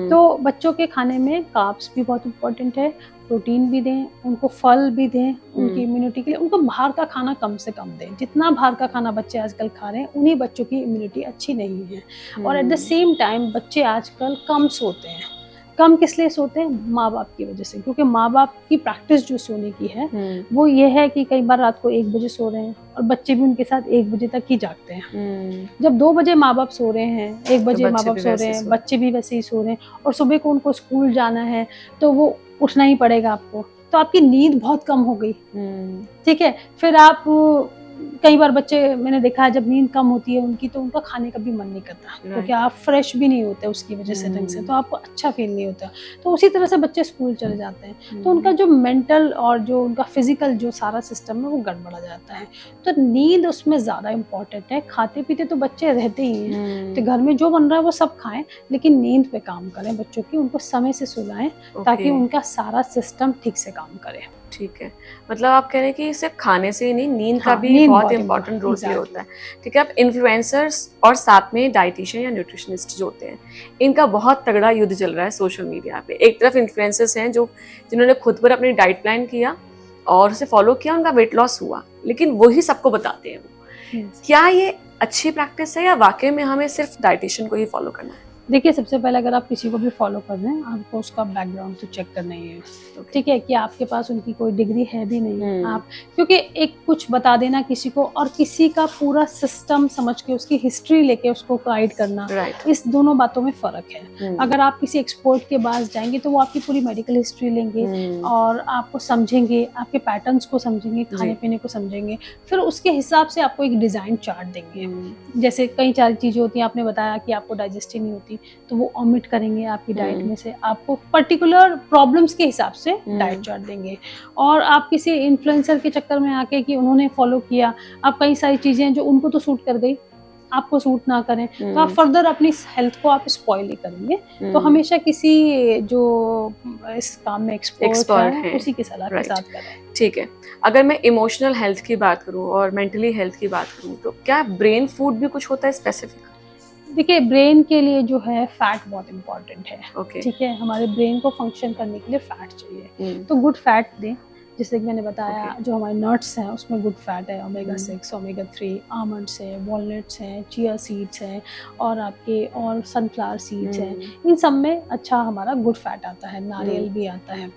तो बच्चों के खाने में कार्ब्स भी बहुत इंपॉर्टेंट है, प्रोटीन भी दें, उनको फल भी दें, उनकी इम्यूनिटी के लिए उनको बाहर का खाना कम से कम दें। जितना बाहर का खाना बच्चे आजकल खा रहे हैं उन्हीं बच्चों की इम्यूनिटी अच्छी नहीं है। और एट द सेम टाइम बच्चे आजकल कम सोते हैं। कम किस लिए सोते हैं? माँ बाप की वजह से, क्योंकि माँ बाप की प्रैक्टिस जो सोने की है वो ये है कि कई बार रात को 1 बजे सो रहे हैं और बच्चे भी उनके साथ 1 बजे तक ही जागते हैं। जब 2 बजे माँ बाप सो रहे हैं, 1 बजे माँ बाप सो रहे हैं, बच्चे भी वैसे ही सो रहे हैं, और सुबह को उनको स्कूल जाना है तो वो उठना ही पड़ेगा आपको, तो आपकी नींद बहुत कम हो गई। ठीक है, फिर आप कई बार बच्चे मैंने देखा है जब नींद कम होती है उनकी तो उनका खाने का भी मन नहीं करता, क्योंकि आप फ्रेश भी नहीं होते उसकी वजह से ढंग से, तो आपको अच्छा फील नहीं होता। तो उसी तरह से बच्चे स्कूल चले जाते हैं तो उनका जो मेंटल और जो उनका फिजिकल जो सारा सिस्टम है वो गड़बड़ा जाता है। तो नींद उसमें ज़्यादा इम्पोर्टेंट है। खाते पीते तो बच्चे रहते ही हैं, तो घर में जो बन रहा है वो सब खाएं, लेकिन नींद पे काम करें बच्चों की, उनको समय से सुलाएं ताकि उनका सारा सिस्टम ठीक से काम करे। ठीक है, मतलब आप कह रहे हैं कि सिर्फ खाने से ही नहीं, नींद का भी बहुत इंपॉर्टेंट रोल प्ले होता है। ठीक है, अब इन्फ्लुएंसर्स और साथ में डाइटिशियन या न्यूट्रिशनिस्ट जो होते हैं, इनका बहुत तगड़ा युद्ध चल रहा है सोशल मीडिया पे। एक तरफ इन्फ्लुएंसर्स हैं जिन्होंने खुद पर अपनी डाइट प्लान किया और उसे फॉलो किया, उनका वेट लॉस हुआ, लेकिन वही सबको बताते हैं वो। क्या ये अच्छी प्रैक्टिस है या वाकई में हमें सिर्फ डाइटिशियन को ही फॉलो करना है? देखिए, सबसे पहले अगर आप किसी को भी फॉलो कर रहे हैं, आपको उसका बैकग्राउंड तो चेक करना ही है। ठीक है, कि आपके पास उनकी कोई डिग्री है भी नहीं आप, क्योंकि एक कुछ बता देना किसी को और किसी का पूरा सिस्टम समझ के उसकी हिस्ट्री लेके उसको गाइड करना, इस दोनों बातों में फ़र्क है। अगर आप किसी एक्सपर्ट के पास जाएंगे तो वो आपकी पूरी मेडिकल हिस्ट्री लेंगे और आपको समझेंगे, आपके पैटर्न्स को समझेंगे, खाने पीने को समझेंगे, फिर उसके हिसाब से आपको एक डिज़ाइन चार्ट देंगे। जैसे कई सारी चीज़ें होती हैं, आपने बताया कि आपको डाइजेस्ट ही नहीं होती, तो वो ओमिट करेंगे आपकी डाइट में से, आपको पर्टिकुलर प्रॉब्लम्स के हिसाब से डाइट चार्ट देंगे। और आप किसी इन्फ्लुएंसर के चक्कर में आके कि उन्होंने फॉलो किया, आप कई सारी चीज़ें जो उनको तो सूट कर गई आपको सूट ना करें, तो आप फर्दर अपनी हेल्थ को आप स्पॉइल ही करेंगे। तो हमेशा किसी जो इस काम में एक्सपर्ट है उसी की सलाह के साथ करें। ठीक है, अगर मैं इमोशनल हेल्थ की बात करूं और मेंटली हेल्थ की बात करूं, तो क्या ब्रेन फूड भी कुछ होता है स्पेसिफिक? देखिए, ब्रेन के लिए जो है फैट बहुत इम्पोर्टेंट है। ठीक है, हमारे ब्रेन को फंक्शन करने के लिए फैट चाहिए, तो गुड फैट दें। जैसे कि मैंने बताया, जो हमारे नट्स हैं उसमें गुड फैट है, ओमेगा 6, ओमेगा 3, आमंड्स हैं, वॉलनट्स हैं, चिया सीड्स हैं और आपके और सनफ्लावर सीड्स हैं। इन सब में अच्छा हमारा गुड फैट आता है, नारियल भी आता है।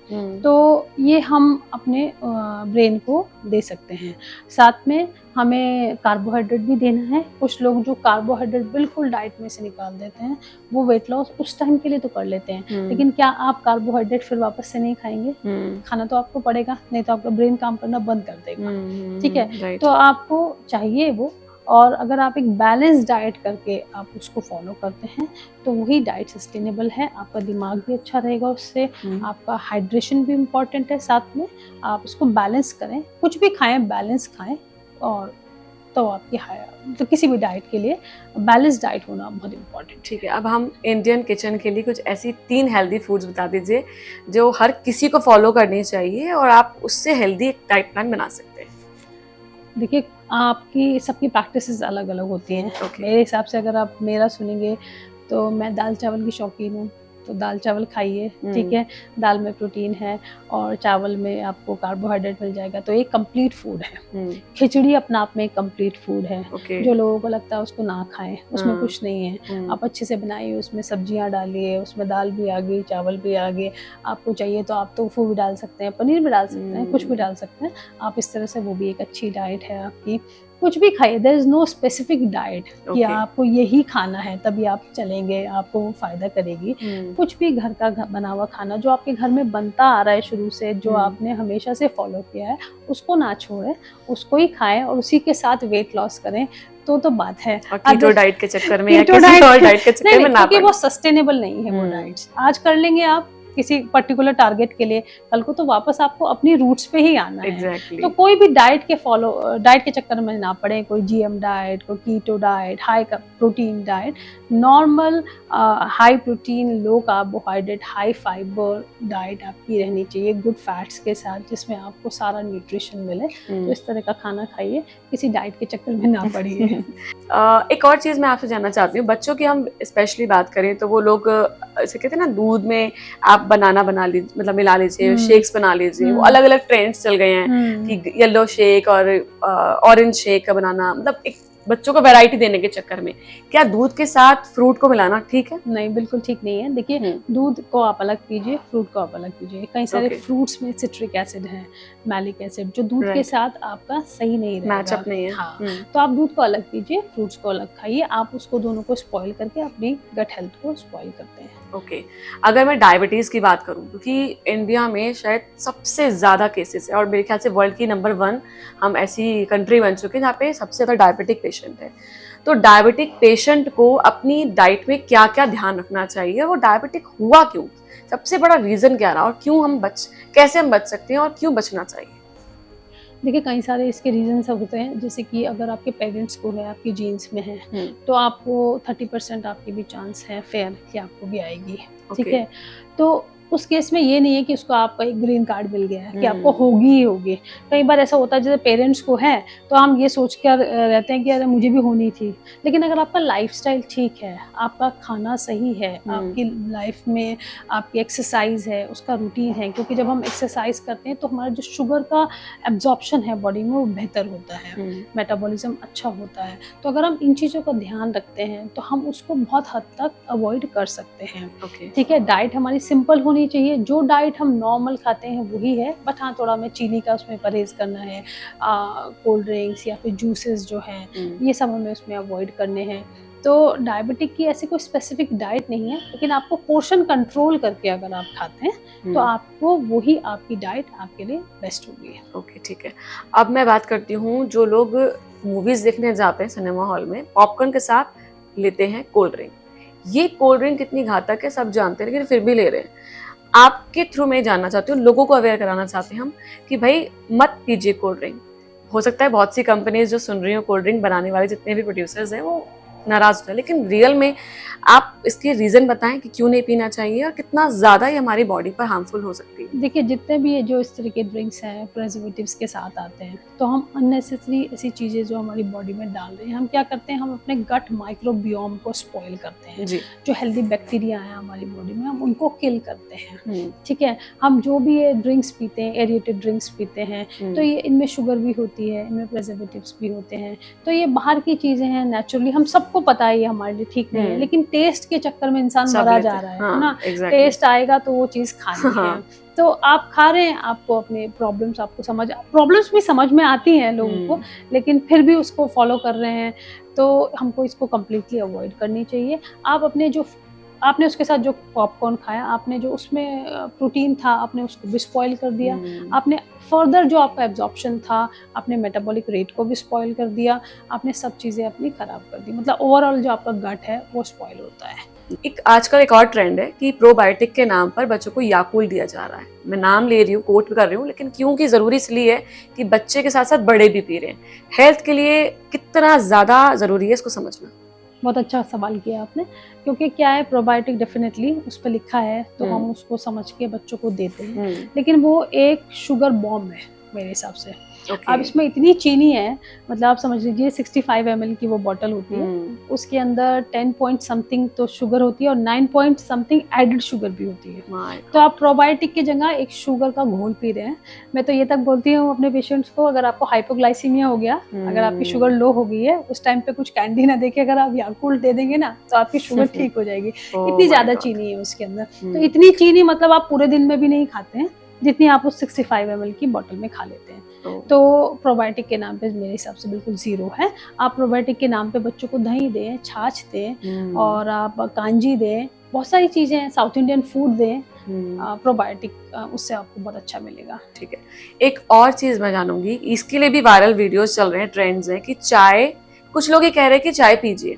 तो ये हम अपने ब्रेन को दे सकते हैं। साथ में हमें कार्बोहाइड्रेट भी देना है। कुछ लोग जो कार्बोहाइड्रेट बिल्कुल डाइट में से निकाल देते हैं, वो वेट लॉस उस टाइम के लिए तो कर लेते हैं, लेकिन क्या आप कार्बोहाइड्रेट फिर वापस से नहीं खाएंगे? खाना तो आपको पड़ेगा, नहीं तो आपका ब्रेन काम करना बंद कर देगा। ठीक है, तो आपको चाहिए वो। और अगर आप एक बैलेंस डाइट करके आप उसको फॉलो करते हैं तो वही डाइट सस्टेनेबल है, आपका दिमाग भी अच्छा रहेगा उससे, आपका हाइड्रेशन भी इम्पॉर्टेंट है। साथ में आप उसको बैलेंस करें, कुछ भी खाएं बैलेंस खाएं, और तो आपकी तो किसी भी डाइट के लिए बैलेंस डाइट होना बहुत इम्पोर्टेंट। ठीक है, अब हम इंडियन किचन के लिए कुछ ऐसी 3 हेल्दी फूड्स बता दीजिए जो हर किसी को फॉलो करनी चाहिए और आप उससे हेल्दी एक डाइट प्लान बना सकते हैं। देखिए, आपकी सबकी प्रैक्टिसेस अलग अलग होती हैं। मेरे हिसाब से अगर आप मेरा सुनेंगे तो मैं दाल चावल की शौकीन हूँ, तो दाल चावल खाइए। ठीक है, दाल में प्रोटीन है और चावल में आपको कार्बोहाइड्रेट मिल जाएगा, तो एक कंप्लीट फूड है। खिचड़ी अपना आप में एक कंप्लीट फूड है। जो लोगों को लगता है उसको ना खाएं, उसमें कुछ नहीं है। आप अच्छे से बनाइए, उसमें सब्जियां डालिए, उसमें दाल भी आ गई, चावल भी आ गए, आपको चाहिए तो आप टोफू भी डाल सकते हैं, पनीर भी डाल सकते हैं, कुछ भी डाल सकते हैं आप। इस तरह से वो भी एक अच्छी डाइट है आपकी। कुछ भी खाइए, there is no specific diet कि आपको यही खाना है तभी आप चलेंगे, आपको वो फायदा करेगी। कुछ भी घर का बना हुआ खाना जो आपके घर में बनता आ रहा है शुरू से, जो आपने हमेशा से फॉलो किया है, उसको ना छोड़ें, उसको ही खाएं और उसी के साथ वेट लॉस करें। तो बात है। कीटो डाइट के चक्कर में या किसी और डाइट के चक्कर में ना पड़े, वो सस्टेनेबल नहीं है वो डाइट्स। आज कर लेंगे आप किसी पर्टिकुलर टारगेट के लिए, कल को तो वापस आपको अपनी रूट्स पे ही आना है। तो कोई भी डाइट के चक्कर में ना पड़े, कोई जीएम डाइट, कोई keto diet, high protein diet, normal high protein, low carbohydrate, high fibre diet आपकी रहनी चाहिए, गुड फैट्स के साथ, जिसमें आपको सारा न्यूट्रिशन मिले। तो इस तरह का खाना खाइए, किसी डाइट के चक्कर में ना पड़िए। एक और चीज़ मैं आपसे जानना चाहती हूँ, बच्चों की हम स्पेशली बात करें तो वो लोग ऐसे कहते हैं ना, दूध में आप बनाना बना लीजिए, मतलब मिला लीजिए, शेक्स बना लीजिए। वो अलग अलग ट्रेंड्स चल गए हैं कि येलो शेक और ऑरेंज शेक का बनाना, मतलब एक बच्चों को वैरायटी देने के चक्कर में क्या दूध के साथ फ्रूट को मिलाना ठीक है? नहीं, बिल्कुल ठीक नहीं है। देखिए, दूध को आप अलग पीजिए, फ्रूट को आप अलग पीजिए। कई सारे फ्रूट्स में सिट्रिक एसिड है, मैलिक एसिड, जो दूध के साथ आपका सही नहीं रहेगा, मैचअप नहीं है। हाँ, तो आप दूध को अलग पीजिए, फ्रूट्स को अलग खाइए। आप उसको दोनों को स्पॉइल करके अपनी गट हेल्थ को स्पॉइल करते हैं। ओके अगर मैं डायबिटीज की बात करूं, क्योंकि इंडिया में शायद सबसे ज्यादा केसेस है और मेरे ख्याल से वर्ल्ड की नंबर 1 हम ऐसी कंट्री बन चुके हैं जहाँ पे सबसे ज्यादा डायबिटिक पेशेंट है। तो डायबिटिक पेशेंट को अपनी डाइट में क्या क्या ध्यान रखना चाहिए, वो डायबिटिक हुआ क्यों, सबसे बड़ा रीजन क्या रहा, और क्यों हम कैसे हम बच सकते हैं और क्यों बचना चाहिए? देखिए कई सारे इसके रीजन सब होते हैं, जैसे कि अगर आपके पेरेंट्स को है, आपकी जीन्स में है, तो आपको 30% आपकी भी चांस है फेयर कि आपको भी आएगी। ठीक है, तो उस केस में ये नहीं है कि उसको आपका एक ग्रीन कार्ड मिल गया है कि आपको होगी ही होगी। कई बार ऐसा होता है जैसे पेरेंट्स को है तो हम ये सोच कर रहते हैं कि अरे मुझे भी होनी थी, लेकिन अगर आपका लाइफस्टाइल ठीक है, आपका खाना सही है, आपकी लाइफ में आपकी एक्सरसाइज है, उसका रूटीन है, क्योंकि जब हम एक्सरसाइज करते हैं तो हमारा जो शुगर का एब्जॉर्प्शन है बॉडी में वो बेहतर होता है, मेटाबॉलिज्म अच्छा होता है। तो अगर हम इन चीज़ों का ध्यान रखते हैं तो हम उसको बहुत हद तक अवॉइड कर सकते हैं। ठीक है, डाइट हमारी सिंपल होनी चाहिए, जो डाइट हम नॉर्मल खाते हैं वही है, बट हाँ थोड़ा हमें चीनी का उसमें परहेज करना है, कोल्ड ड्रिंक्स या फिर जूसेस जो हैं ये सब हमें उसमें अवॉइड करने हैं। तो डायबिटिक की ऐसी कोई स्पेसिफिक डाइट नहीं है, लेकिन आपको पोर्शन कंट्रोल करके अगर आप खाते हैं तो आपको वही आपकी डाइट आपके लिए बेस्ट होगी। ओके ठीक है, अब मैं बात करती हूँ जो लोग मूवीज देखने जाते हैं सिनेमा हॉल में, पॉपकॉर्न के साथ लेते हैं कोल्ड ड्रिंक। ये कोल्ड ड्रिंक कितनी घातक है सब जानते हैं, लेकिन फिर भी ले रहे हैं। आपके थ्रू मैं जानना चाहती हूँ, लोगों को अवेयर कराना चाहते हैं हम कि भाई मत पीजिए कोल्ड ड्रिंक। हो सकता है बहुत सी कंपनीज जो सुन रही हो, कोल्ड ड्रिंक बनाने वाले जितने भी प्रोड्यूसर्स हैं वो नाराज होता है, लेकिन रियल में आप इसके रीजन बताएं कि क्यों नहीं पीना चाहिए और कितना ज्यादा ये हमारी बॉडी पर हार्मफुल हो सकती है। देखिए जितने भी ये जो इस तरह के ड्रिंक्स हैं प्रिजर्वेटिव्स के साथ आते हैं, तो हम अननेसेसरी ऐसी चीज़ें जो हमारी बॉडी में डाल रहे हैं, हम क्या करते हैं, हम अपने गट माइक्रोबियोम को स्पॉइल करते हैं। जो हेल्दी बैक्टीरिया हैं हमारी बॉडी में हम उनको किल करते हैं। ठीक है, हम जो भी ये ड्रिंक्स पीते हैं, एरिएटेड ड्रिंक्स पीते हैं, तो ये इनमें शुगर भी होती है, इनमें प्रिजर्वेटिव्स भी होते हैं, तो ये बाहर की चीज़ें हैं, नेचुरली हम सबको पता है ये हमारे लिए ठीक नहीं है, लेकिन टेस्ट के चक्कर में इंसान मरा जा रहा है ना। टेस्ट आएगा तो वो चीज़ खानी है, तो आप खा रहे हैं, आपको अपने प्रॉब्लम्स भी समझ में आती हैं लोगों को, लेकिन फिर भी उसको फॉलो कर रहे हैं, तो हमको इसको कम्प्लीटली अवॉइड करनी चाहिए। आप आपने उसके साथ जो पॉपकॉर्न खाया, आपने जो उसमें प्रोटीन था आपने उसको भी स्पॉइल कर दिया, आपने फर्दर जो आपका एब्जॉर्प्शन था, आपने मेटाबॉलिक रेट को भी स्पॉइल कर दिया, आपने सब चीज़ें अपनी खराब कर दी, मतलब ओवरऑल जो आपका गट है वो स्पॉइल होता है। आजकल एक और ट्रेंड है कि प्रोबायोटिक के नाम पर बच्चों को याकूल दिया जा रहा है। मैं नाम ले रही हूँ, कोट कर रही हूँ, लेकिन क्योंकि जरूरी इसलिए है कि बच्चे के साथ साथ बड़े भी पी रहे हैं। हेल्थ के लिए कितना ज्यादा जरूरी है इसको समझना। बहुत अच्छा सवाल किया आपने, क्योंकि क्या है, प्रोबायोटिक डेफिनेटली उस पर लिखा है तो हम उसको समझ के बच्चों को देते हैं, लेकिन वो एक शुगर बॉम्ब है मेरे हिसाब से। अब इसमें इतनी चीनी है, मतलब आप समझ लीजिए 65 ml की वो बॉटल होती है, उसके अंदर 10 पॉइंट समथिंग तो शुगर होती है और 9 पॉइंट समथिंग एडेड शुगर भी होती है। तो आप प्रोबायोटिक की जगह एक शुगर का घोल पी रहे हैं। मैं तो ये तक बोलती हूँ अपने पेशेंट्स को, अगर आपको हाइपोग्लाइसीमिया हो गया, अगर आपकी शुगर लो हो गई है, उस टाइम पे कुछ कैंडी ना देके अगर आप याकुल्ट दे देंगे ना तो आपकी शुगर ठीक हो जाएगी। इतनी ज्यादा चीनी है उसके अंदर। तो इतनी चीनी मतलब आप पूरे दिन में भी नहीं खाते हैं जितनी आप उस 65 ml की बोतल में खा लेते हैं। तो प्रोबायोटिक के नाम पे मेरे हिसाब से बिल्कुल जीरो है। आप प्रोबायोटिक के नाम पे बच्चों को दही दें, छाछ दें, और आप कांजी दें, बहुत सारी चीजें हैं, साउथ इंडियन फूड दें, प्रोबायोटिक उससे आपको बहुत अच्छा मिलेगा। ठीक है, एक और चीज मैं जानूंगी, इसके लिए भी वायरल वीडियोस चल रहे हैं, ट्रेंड्स हैं कि चाय, कुछ लोग ये कह रहे हैं कि चाय पीजिए,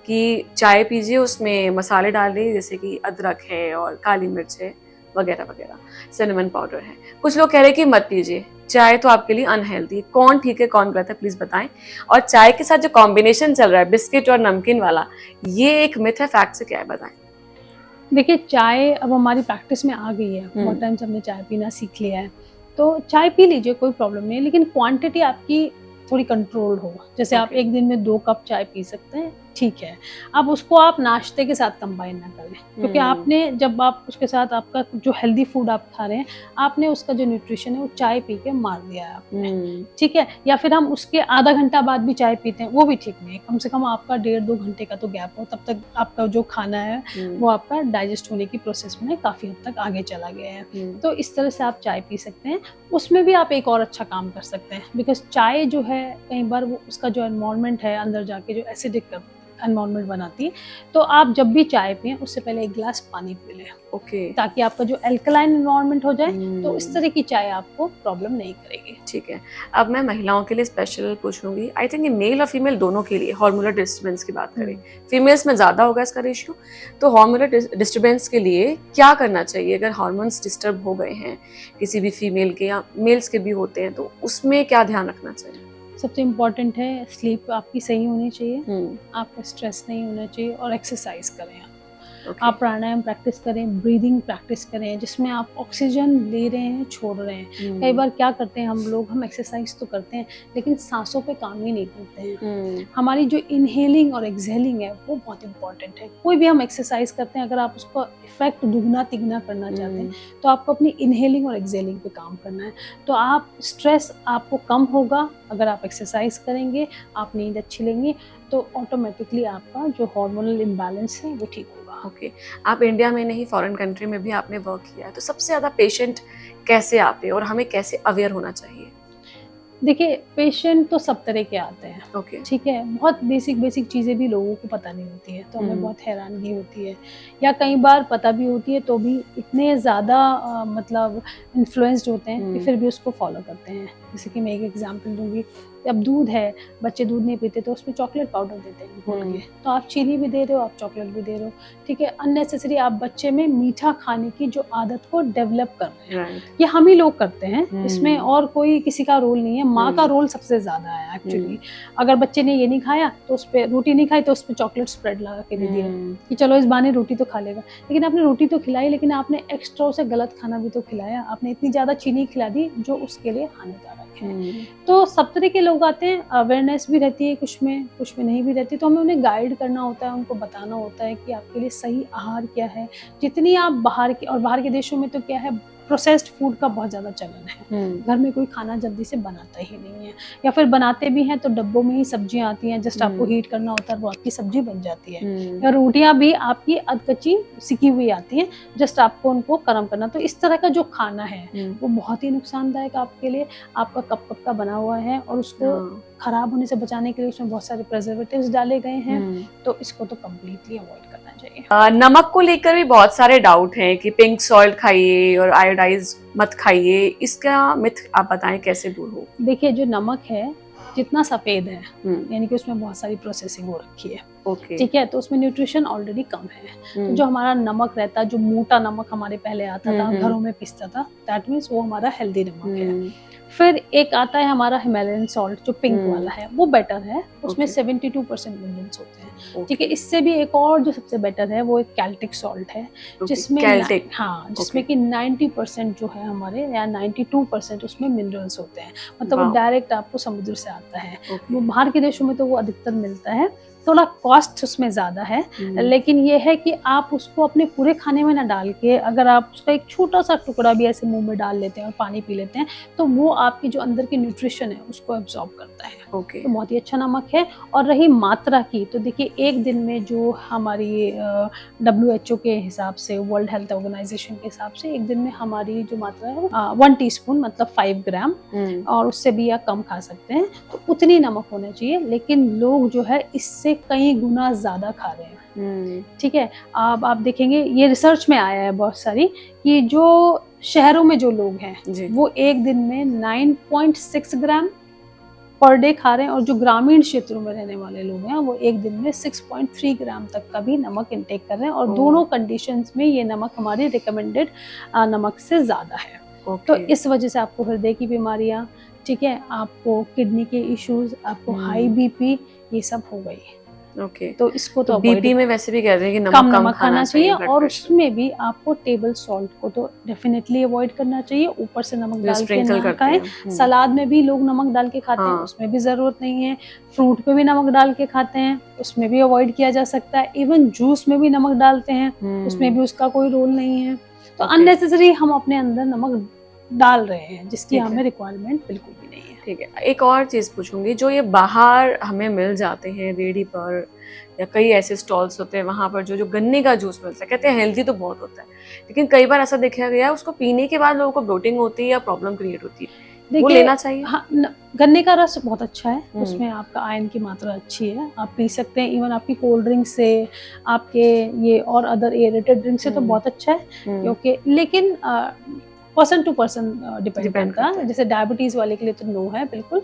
कि चाय पीजिए, उसमें मसाले डाल रही जैसे कि अदरक है और काली मिर्च है वगैरह वगैरह, सिनेमन पाउडर है। कुछ लोग कह रहे हैं कि मत पीजिए चाय, तो आपके लिए अनहेल्दी। कौन ठीक है कौन गलत है प्लीज बताएं। और चाय के साथ जो कॉम्बिनेशन चल रहा है बिस्किट और नमकीन वाला, ये एक मिथ है, फैक्ट से क्या है बताएं। देखिए चाय अब हमारी प्रैक्टिस में आ गई है, बहुत टाइम से हमने चाय पीना सीख लिया है, तो चाय पी लीजिए, कोई प्रॉब्लम नहीं है, लेकिन क्वांटिटी आपकी थोड़ी कंट्रोल हो। जैसे आप एक दिन में 2 कप चाय पी सकते हैं, ठीक है। अब उसको आप नाश्ते के साथ कंबाइन ना कर लें, क्योंकि आपने जब आप उसके साथ आपका जो हेल्दी फूड आप खा रहे हैं, आपने उसका जो न्यूट्रिशन है वो चाय पी के मार दिया है आपने, ठीक है। या फिर हम उसके आधा घंटा बाद भी चाय पीते हैं, वो भी ठीक नहीं है। कम से कम आपका 1.5-2 घंटे का तो गैप हो, तब तक आपका जो खाना है वो आपका डाइजेस्ट होने की प्रोसेस में काफ़ी हद तक आगे चला गया है। तो इस तरह से आप चाय पी सकते हैं। उसमें भी आप एक और अच्छा काम कर सकते हैं, बिकॉज चाय जो है कई बार वो उसका जो एनवायरनमेंट है अंदर जाके जो एसिडिक एनवायरनमेंट बनाती है। तो आप जब भी चाय पिएं उससे पहले एक गिलास पानी पी लें, ओके। ताकि आपका जो एल्कलाइन एनवायरनमेंट हो जाए, तो इस तरह की चाय आपको प्रॉब्लम नहीं करेगी। ठीक है, अब मैं महिलाओं के लिए स्पेशल पूछूंगी। आई थिंक ये मेल और फीमेल दोनों के लिए हार्मोनल डिस्टर्बेंस की बात करें, फीमेल्स में ज़्यादा होगा इसका रेशियो, तो हार्मोनल डिस्टर्बेंस के लिए क्या करना चाहिए अगर हार्मोन्स डिस्टर्ब हो गए हैं किसी भी फीमेल के या मेल्स के भी होते हैं, तो उसमें क्या ध्यान रखना चाहिए? सबसे इम्पॉर्टेंट है स्लीप आपकी सही होनी चाहिए, आपका स्ट्रेस नहीं होना चाहिए, और एक्सरसाइज करें। आप प्राणायाम प्रैक्टिस करें, ब्रीदिंग प्रैक्टिस करें, जिसमें आप ऑक्सीजन ले रहे हैं, छोड़ रहे हैं। कई बार क्या करते हैं हम लोग, हम एक्सरसाइज तो करते हैं लेकिन सांसों पे काम ही नहीं करते हैं। हमारी जो इनहेलिंग और एक्सहेलिंग है वो बहुत इंपॉर्टेंट है। कोई भी हम एक्सरसाइज करते हैं, अगर आप उसका इफेक्ट दुगना तिगना करना चाहते हैं तो आपको अपनी इनहेलिंग और एक्सहेलिंग पे काम करना है। तो आप स्ट्रेस आपको कम होगा अगर आप एक्सरसाइज करेंगे, आप नींद अच्छी लेंगे, तो ऑटोमेटिकली आपका जो हार्मोनल इम्बैलेंस है वो ठीक होगा। ओके, आप इंडिया में नहीं फॉरेन कंट्री में भी आपने वर्क किया है, तो सबसे ज़्यादा पेशेंट कैसे आते हैं और हमें कैसे अवेयर होना चाहिए? देखिए, पेशेंट तो सब तरह के आते हैं, ओके, ठीक है। बहुत बेसिक चीज़ें भी लोगों को पता नहीं होती है, तो हमें बहुत हैरानगी होती है, या कई बार पता भी होती है तो भी इतने ज़्यादा मतलब इन्फ्लुएंस्ड होते हैं कि फिर भी उसको फॉलो करते हैं। जैसे कि मैं एक एग्जांपल दूंगी, अब दूध है, बच्चे दूध नहीं पीते तो उसमें चॉकलेट पाउडर देते हैं घोल के, तो आप चीनी भी दे रहे हो, आप चॉकलेट भी दे रहे हो, ठीक है। अननेसेसरी आप बच्चे में मीठा खाने की जो आदत को डेवलप कर रहे हैं, ये हम ही लोग करते हैं, इसमें और कोई किसी का रोल नहीं है। माँ का रोल सबसे ज्यादा है एक्चुअली। अगर बच्चे ने ये नहीं खाया तो उस पर रोटी नहीं खाई तो उस पर चॉकलेट स्प्रेड लगा के दे दिया कि चलो इस बहाने रोटी तो खा लेगा, लेकिन आपने रोटी तो खिलाई, लेकिन आपने एक्स्ट्रा उसे गलत खाना भी तो खिलाया, आपने इतनी ज्यादा चीनी खिला दी जो उसके लिए हानिकारक है। तो सब तरह के लोग आते हैं, अवेयरनेस भी रहती है कुछ में नहीं भी रहती, तो हमें उन्हें गाइड करना होता है, उनको बताना होता है कि आपके लिए सही आहार क्या है। जितनी आप बाहर के देशों में तो क्या है, प्रोसेस्ड फूड का बहुत ज़्यादा चलन है। घर में कोई खाना जल्दी से बनाता ही नहीं है, या फिर बनाते भी हैं तो डब्बों में ही सब्जियां आती हैं, जस्ट आपको हीट करना होता है, वो आपकी सब्जी बन जाती है। या रोटियां भी आपकी अधकच्ची सिकी हुई आती हैं, जस्ट आपको उनको गर्म करना। तो इस तरह का जो खाना है वो बहुत ही नुकसानदायक आपके लिए, आपका कब का बना हुआ है, और उसको खराब होने से बचाने के लिए उसमें बहुत सारे प्रिजर्वेटिव्स डाले गए हैं, तो इसको तो कम्प्लीटली अवॉइड करना चाहिए। नमक को लेकर भी बहुत सारे डाउट हैं कि पिंक सॉल्ट खाइए और आयोडाइज मत खाइए, इसका मिथ आप बताएं कैसे दूर हो? देखिए, जो नमक है जितना सफेद है, यानी कि उसमें बहुत सारी प्रोसेसिंग हो रखी है, ठीक है, तो उसमें न्यूट्रिशन ऑलरेडी कम है। तो जो हमारा नमक रहता है, जो मोटा नमक हमारे पहले आता था, घरों में पिसता था, दैट मीन्स वो हमारा हेल्दी नमक है। फिर एक आता है हमारा हिमालयन सॉल्ट, जो पिंक वाला है, वो बेटर है, उसमें 72% मिनरल्स होते हैं, ठीक है। इससे भी एक और जो सबसे बेटर है वो एक कैल्टिक सॉल्ट है, जिसमें जिसमें कि 90% जो है हमारे, या 92% उसमें मिनरल्स होते हैं, मतलब वो डायरेक्ट आपको समुद्र से आता है। वो बाहर के देशों में तो वो अधिकतर मिलता है, थोड़ा कॉस्ट उसमें ज़्यादा है, लेकिन ये है कि आप उसको अपने पूरे खाने में ना डाल के, अगर आप उसका एक छोटा सा टुकड़ा भी ऐसे मुंह में डाल लेते हैं और पानी पी लेते हैं, तो वो आपकी जो अंदर की न्यूट्रिशन है उसको एब्जॉर्ब करता है। तो बहुत ही अच्छा नमक है। और रही मात्रा की, तो देखिए, एक दिन में जो हमारी WHO के हिसाब से, वर्ल्ड हेल्थ ऑर्गेनाइजेशन के हिसाब से, एक दिन में हमारी जो मात्रा है 1 टीस्पून मतलब 5 ग्राम, और उससे भी आप कम खा सकते हैं, तो उतनी नमक होना चाहिए। लेकिन लोग जो है इससे कई गुना ज्यादा खा रहे हैं, ठीक है। अब आप देखेंगे, ये रिसर्च में आया है बहुत सारी, कि जो शहरों में जो लोग हैं वो एक दिन में 9.6 ग्राम पर डे खा रहे हैं, और जो ग्रामीण क्षेत्रों में रहने वाले लोग हैं वो एक दिन में 6.3 ग्राम तक का भी नमक इंटेक कर रहे हैं, और दोनों कंडीशंस में ये नमक हमारी रिकमेंडेड नमक से ज्यादा है। तो इस वजह से आपको हृदय की बीमारियां, ठीक है, आपको किडनी के इश्यूज, आपको हाई BP, ये सब हो गई। तो इसको तो बीपी में वैसे भी कह रहे हैं कि कम नमक खाना चाहिए, और उसमें भी आपको टेबल सॉल्ट को तो डेफिनेटली अवॉइड करना चाहिए, ऊपर से नमक डाल के ना खाएं। सलाद में भी लोग नमक डाल के खाते हैं, उसमें भी जरूरत नहीं है। फ्रूट पे भी नमक डाल के खाते हैं, उसमें भी अवॉइड किया जा सकता है। इवन जूस में भी नमक डालते हैं, उसमें भी उसका कोई रोल नहीं है। तो अननेसेसरी हम अपने अंदर नमक डाल रहे हैं, जिसकी हमें रिक्वायरमेंट बिल्कुल भी नहीं है। ठीक है, एक और चीज़ पूछूंगी, जो ये बाहर हमें मिल जाते हैं रेडी पर, या कई ऐसे स्टॉल्स होते हैं वहाँ पर जो गन्ने का जूस मिलता है, कहते हैं हेल्दी तो बहुत होता है, लेकिन कई बार ऐसा देखा गया है उसको पीने के बाद लोगों को ब्लोटिंग होती है या प्रॉब्लम क्रिएट होती है, वो लेना चाहिए? हाँ, गन्ने का रस बहुत अच्छा है, उसमें आपका आयरन की मात्रा अच्छी है, आप पी सकते हैं। इवन आपकी कोल्ड ड्रिंक से, आपके ये और अदर एरेटेड ड्रिंक से तो बहुत अच्छा है, क्योंकि लेकिन पर्सन टू पर्सन डिपेंड करता है। जैसे डायबिटीज वाले के लिए तो नो है बिल्कुल,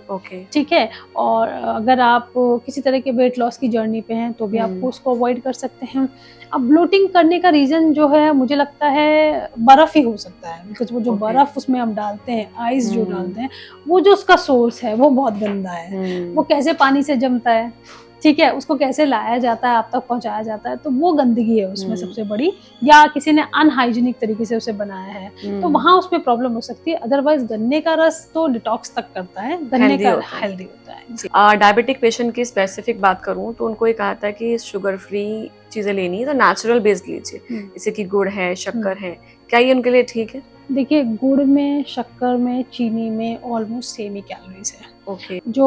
ठीक है। और अगर आप किसी तरह के वेट लॉस की जर्नी पे हैं तो भी आपको उसको अवॉइड कर सकते हैं। अब ब्लोटिंग करने का रीजन जो है मुझे लगता है बर्फ ही हो सकता है, बिकॉज वो जो बर्फ उसमें हम डालते हैं, आइस जो डालते हैं, वो जो उसका सोर्स है वो बहुत गंदा है। वो कैसे पानी से जमता है, ठीक है, उसको कैसे लाया जाता है, आप तक पहुंचाया जाता है, तो वो गंदगी है उसमें सबसे बड़ी, या किसी ने अनहाइजीनिक तरीके से उसे बनाया है, तो वहां उसमें प्रॉब्लम हो सकती है। अदरवाइज गन्ने का रस तो डिटॉक्स तक करता है, गन्ने का हेल्दी होता है। डायबिटिक पेशेंट की स्पेसिफिक बात करूं तो उनको ये कहा था कि शुगर फ्री चीजें लेनी है तो नेचुरल बेस्ड लीजिए, जैसे कि गुड़ है, शक्कर है, क्या ये उनके लिए ठीक है? देखिए, गुड़ में, शक्कर में, चीनी में ऑलमोस्ट सेम ही कैलोरीज है। जो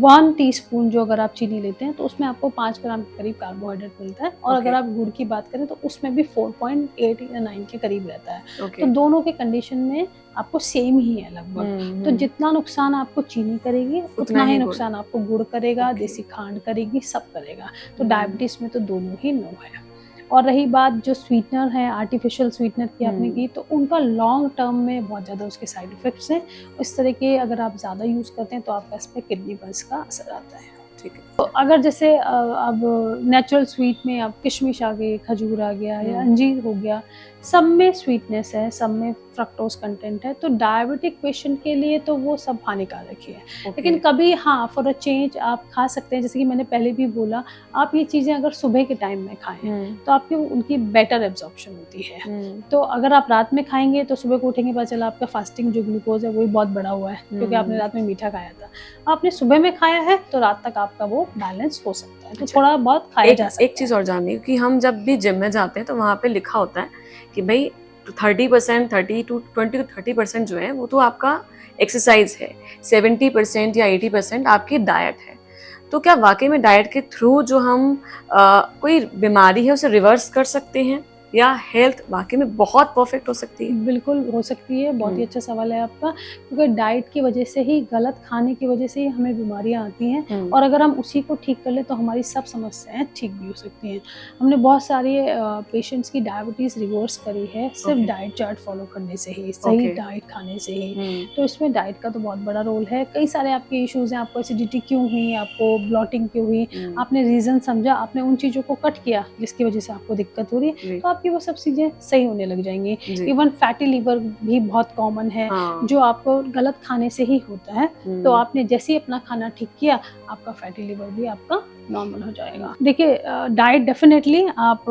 1 टीस्पून जो अगर आप चीनी लेते हैं तो उसमें आपको 5 ग्राम के करीब कार्बोहाइड्रेट मिलता है, और अगर आप गुड़ की बात करें तो उसमें भी 4.8 या 9 के करीब रहता है। तो दोनों के कंडीशन में आपको सेम ही है लगभग। तो जितना नुकसान आपको चीनी करेगी उतना ही नुकसान आपको गुड़ करेगा, देसी खांड करेगी, सब करेगा। तो डायबिटीज में तो दोनों ही नो है। और रही बात जो स्वीटनर है, आर्टिफिशियल स्वीटनर की आपने की, तो उनका लॉन्ग टर्म में बहुत ज़्यादा उसके साइड इफ़ेक्ट्स हैं। इस तरह के अगर आप ज़्यादा यूज़ करते हैं तो आपका इस पर किडनी पर इसका असर आता है। ठीक है। तो अगर जैसे अब नेचुरल स्वीट में अब किशमिश आ गई, खजूर आ गया या अंजीर हो गया, सब में स्वीटनेस है, सब में फ्रक्टोज कंटेंट है, तो डायबिटिक पेशेंट के लिए तो वो सब हानिकारक ही है। लेकिन कभी हाँ, फॉर अ चेंज आप खा सकते हैं। जैसे कि मैंने पहले भी बोला, आप ये चीज़ें अगर सुबह के टाइम में खाएं तो आपकी उनकी बेटर एब्जॉर्प्शन होती है। तो अगर आप रात में खाएंगे तो सुबह को उठेंगे पता चला आपका फास्टिंग जो ग्लूकोज है वो भी बहुत बड़ा हुआ है, क्योंकि आपने रात में मीठा खाया था। आपने सुबह में खाया है तो रात तक आपका वो बैलेंस हो सकता है। तो थोड़ा बहुत खाया जा सकता है। एक चीज़ और जाननी है कि हम जब भी जिम में जाते हैं तो वहाँ पे लिखा होता है कि भाई 30%, 20 to 30% जो है वो तो आपका एक्सरसाइज है, 70% या 80% आपकी डाइट है। तो क्या वाकई में डाइट के थ्रू जो हम कोई बीमारी है उसे रिवर्स कर सकते हैं, या हेल्थ वाकई में बहुत परफेक्ट हो सकती है? बिल्कुल हो सकती है। बहुत ही अच्छा सवाल है आपका, क्योंकि डाइट की वजह से ही, गलत खाने की वजह से ही हमें बीमारियां आती हैं, और अगर हम उसी को ठीक कर ले तो हमारी सब समस्याएं ठीक भी हो सकती हैं। हमने बहुत सारे पेशेंट्स की डायबिटीज़ रिवर्स करी है सिर्फ डाइट चार्ट फॉलो करने से ही, सही डाइट खाने से ही। तो इसमें डाइट का तो बहुत बड़ा रोल है। कई सारे आपके इश्यूज हैं, आपको एसिडिटी क्यों हुई, आपको ब्लॉटिंग क्यों हुई, आपने रीज़न समझा, आपने उन चीज़ों को कट किया जिसकी वजह से आपको दिक्कत हो रही है, तो आपकी वो सब चीजें सही होने लग जाएंगी। इवन फैटी लिवर भी बहुत कॉमन है, जो आपको गलत खाने से ही होता है। तो आपने जैसे ही अपना खाना ठीक किया, आपका फैटी लिवर भी आपका नॉर्मल हो जाएगा। देखिए, डाइट डेफिनेटली आप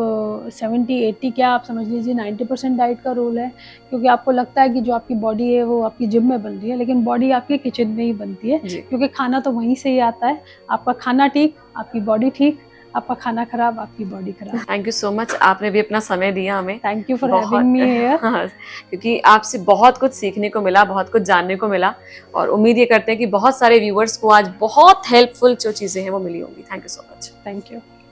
70-80 क्या आप समझ लीजिए 90% डाइट का रोल है, क्योंकि आपको लगता है कि जो आपकी बॉडी है वो आपकी जिम में बन रही है, लेकिन बॉडी आपके किचन में ही बनती है, क्योंकि खाना तो वहीं से ही आता है। आपका खाना ठीक, आपकी बॉडी ठीक, आपका खाना खराब, आपकी बॉडी खराब। थैंक यू सो मच, आपने भी अपना समय दिया हमें। Thank you for having me here. क्योंकि आपसे बहुत कुछ सीखने को मिला, बहुत कुछ जानने को मिला, और उम्मीद ये करते हैं कि बहुत सारे व्यूअर्स को आज बहुत हेल्पफुल जो चीजें हैं वो मिली होंगी। Thank you so much. Thank you.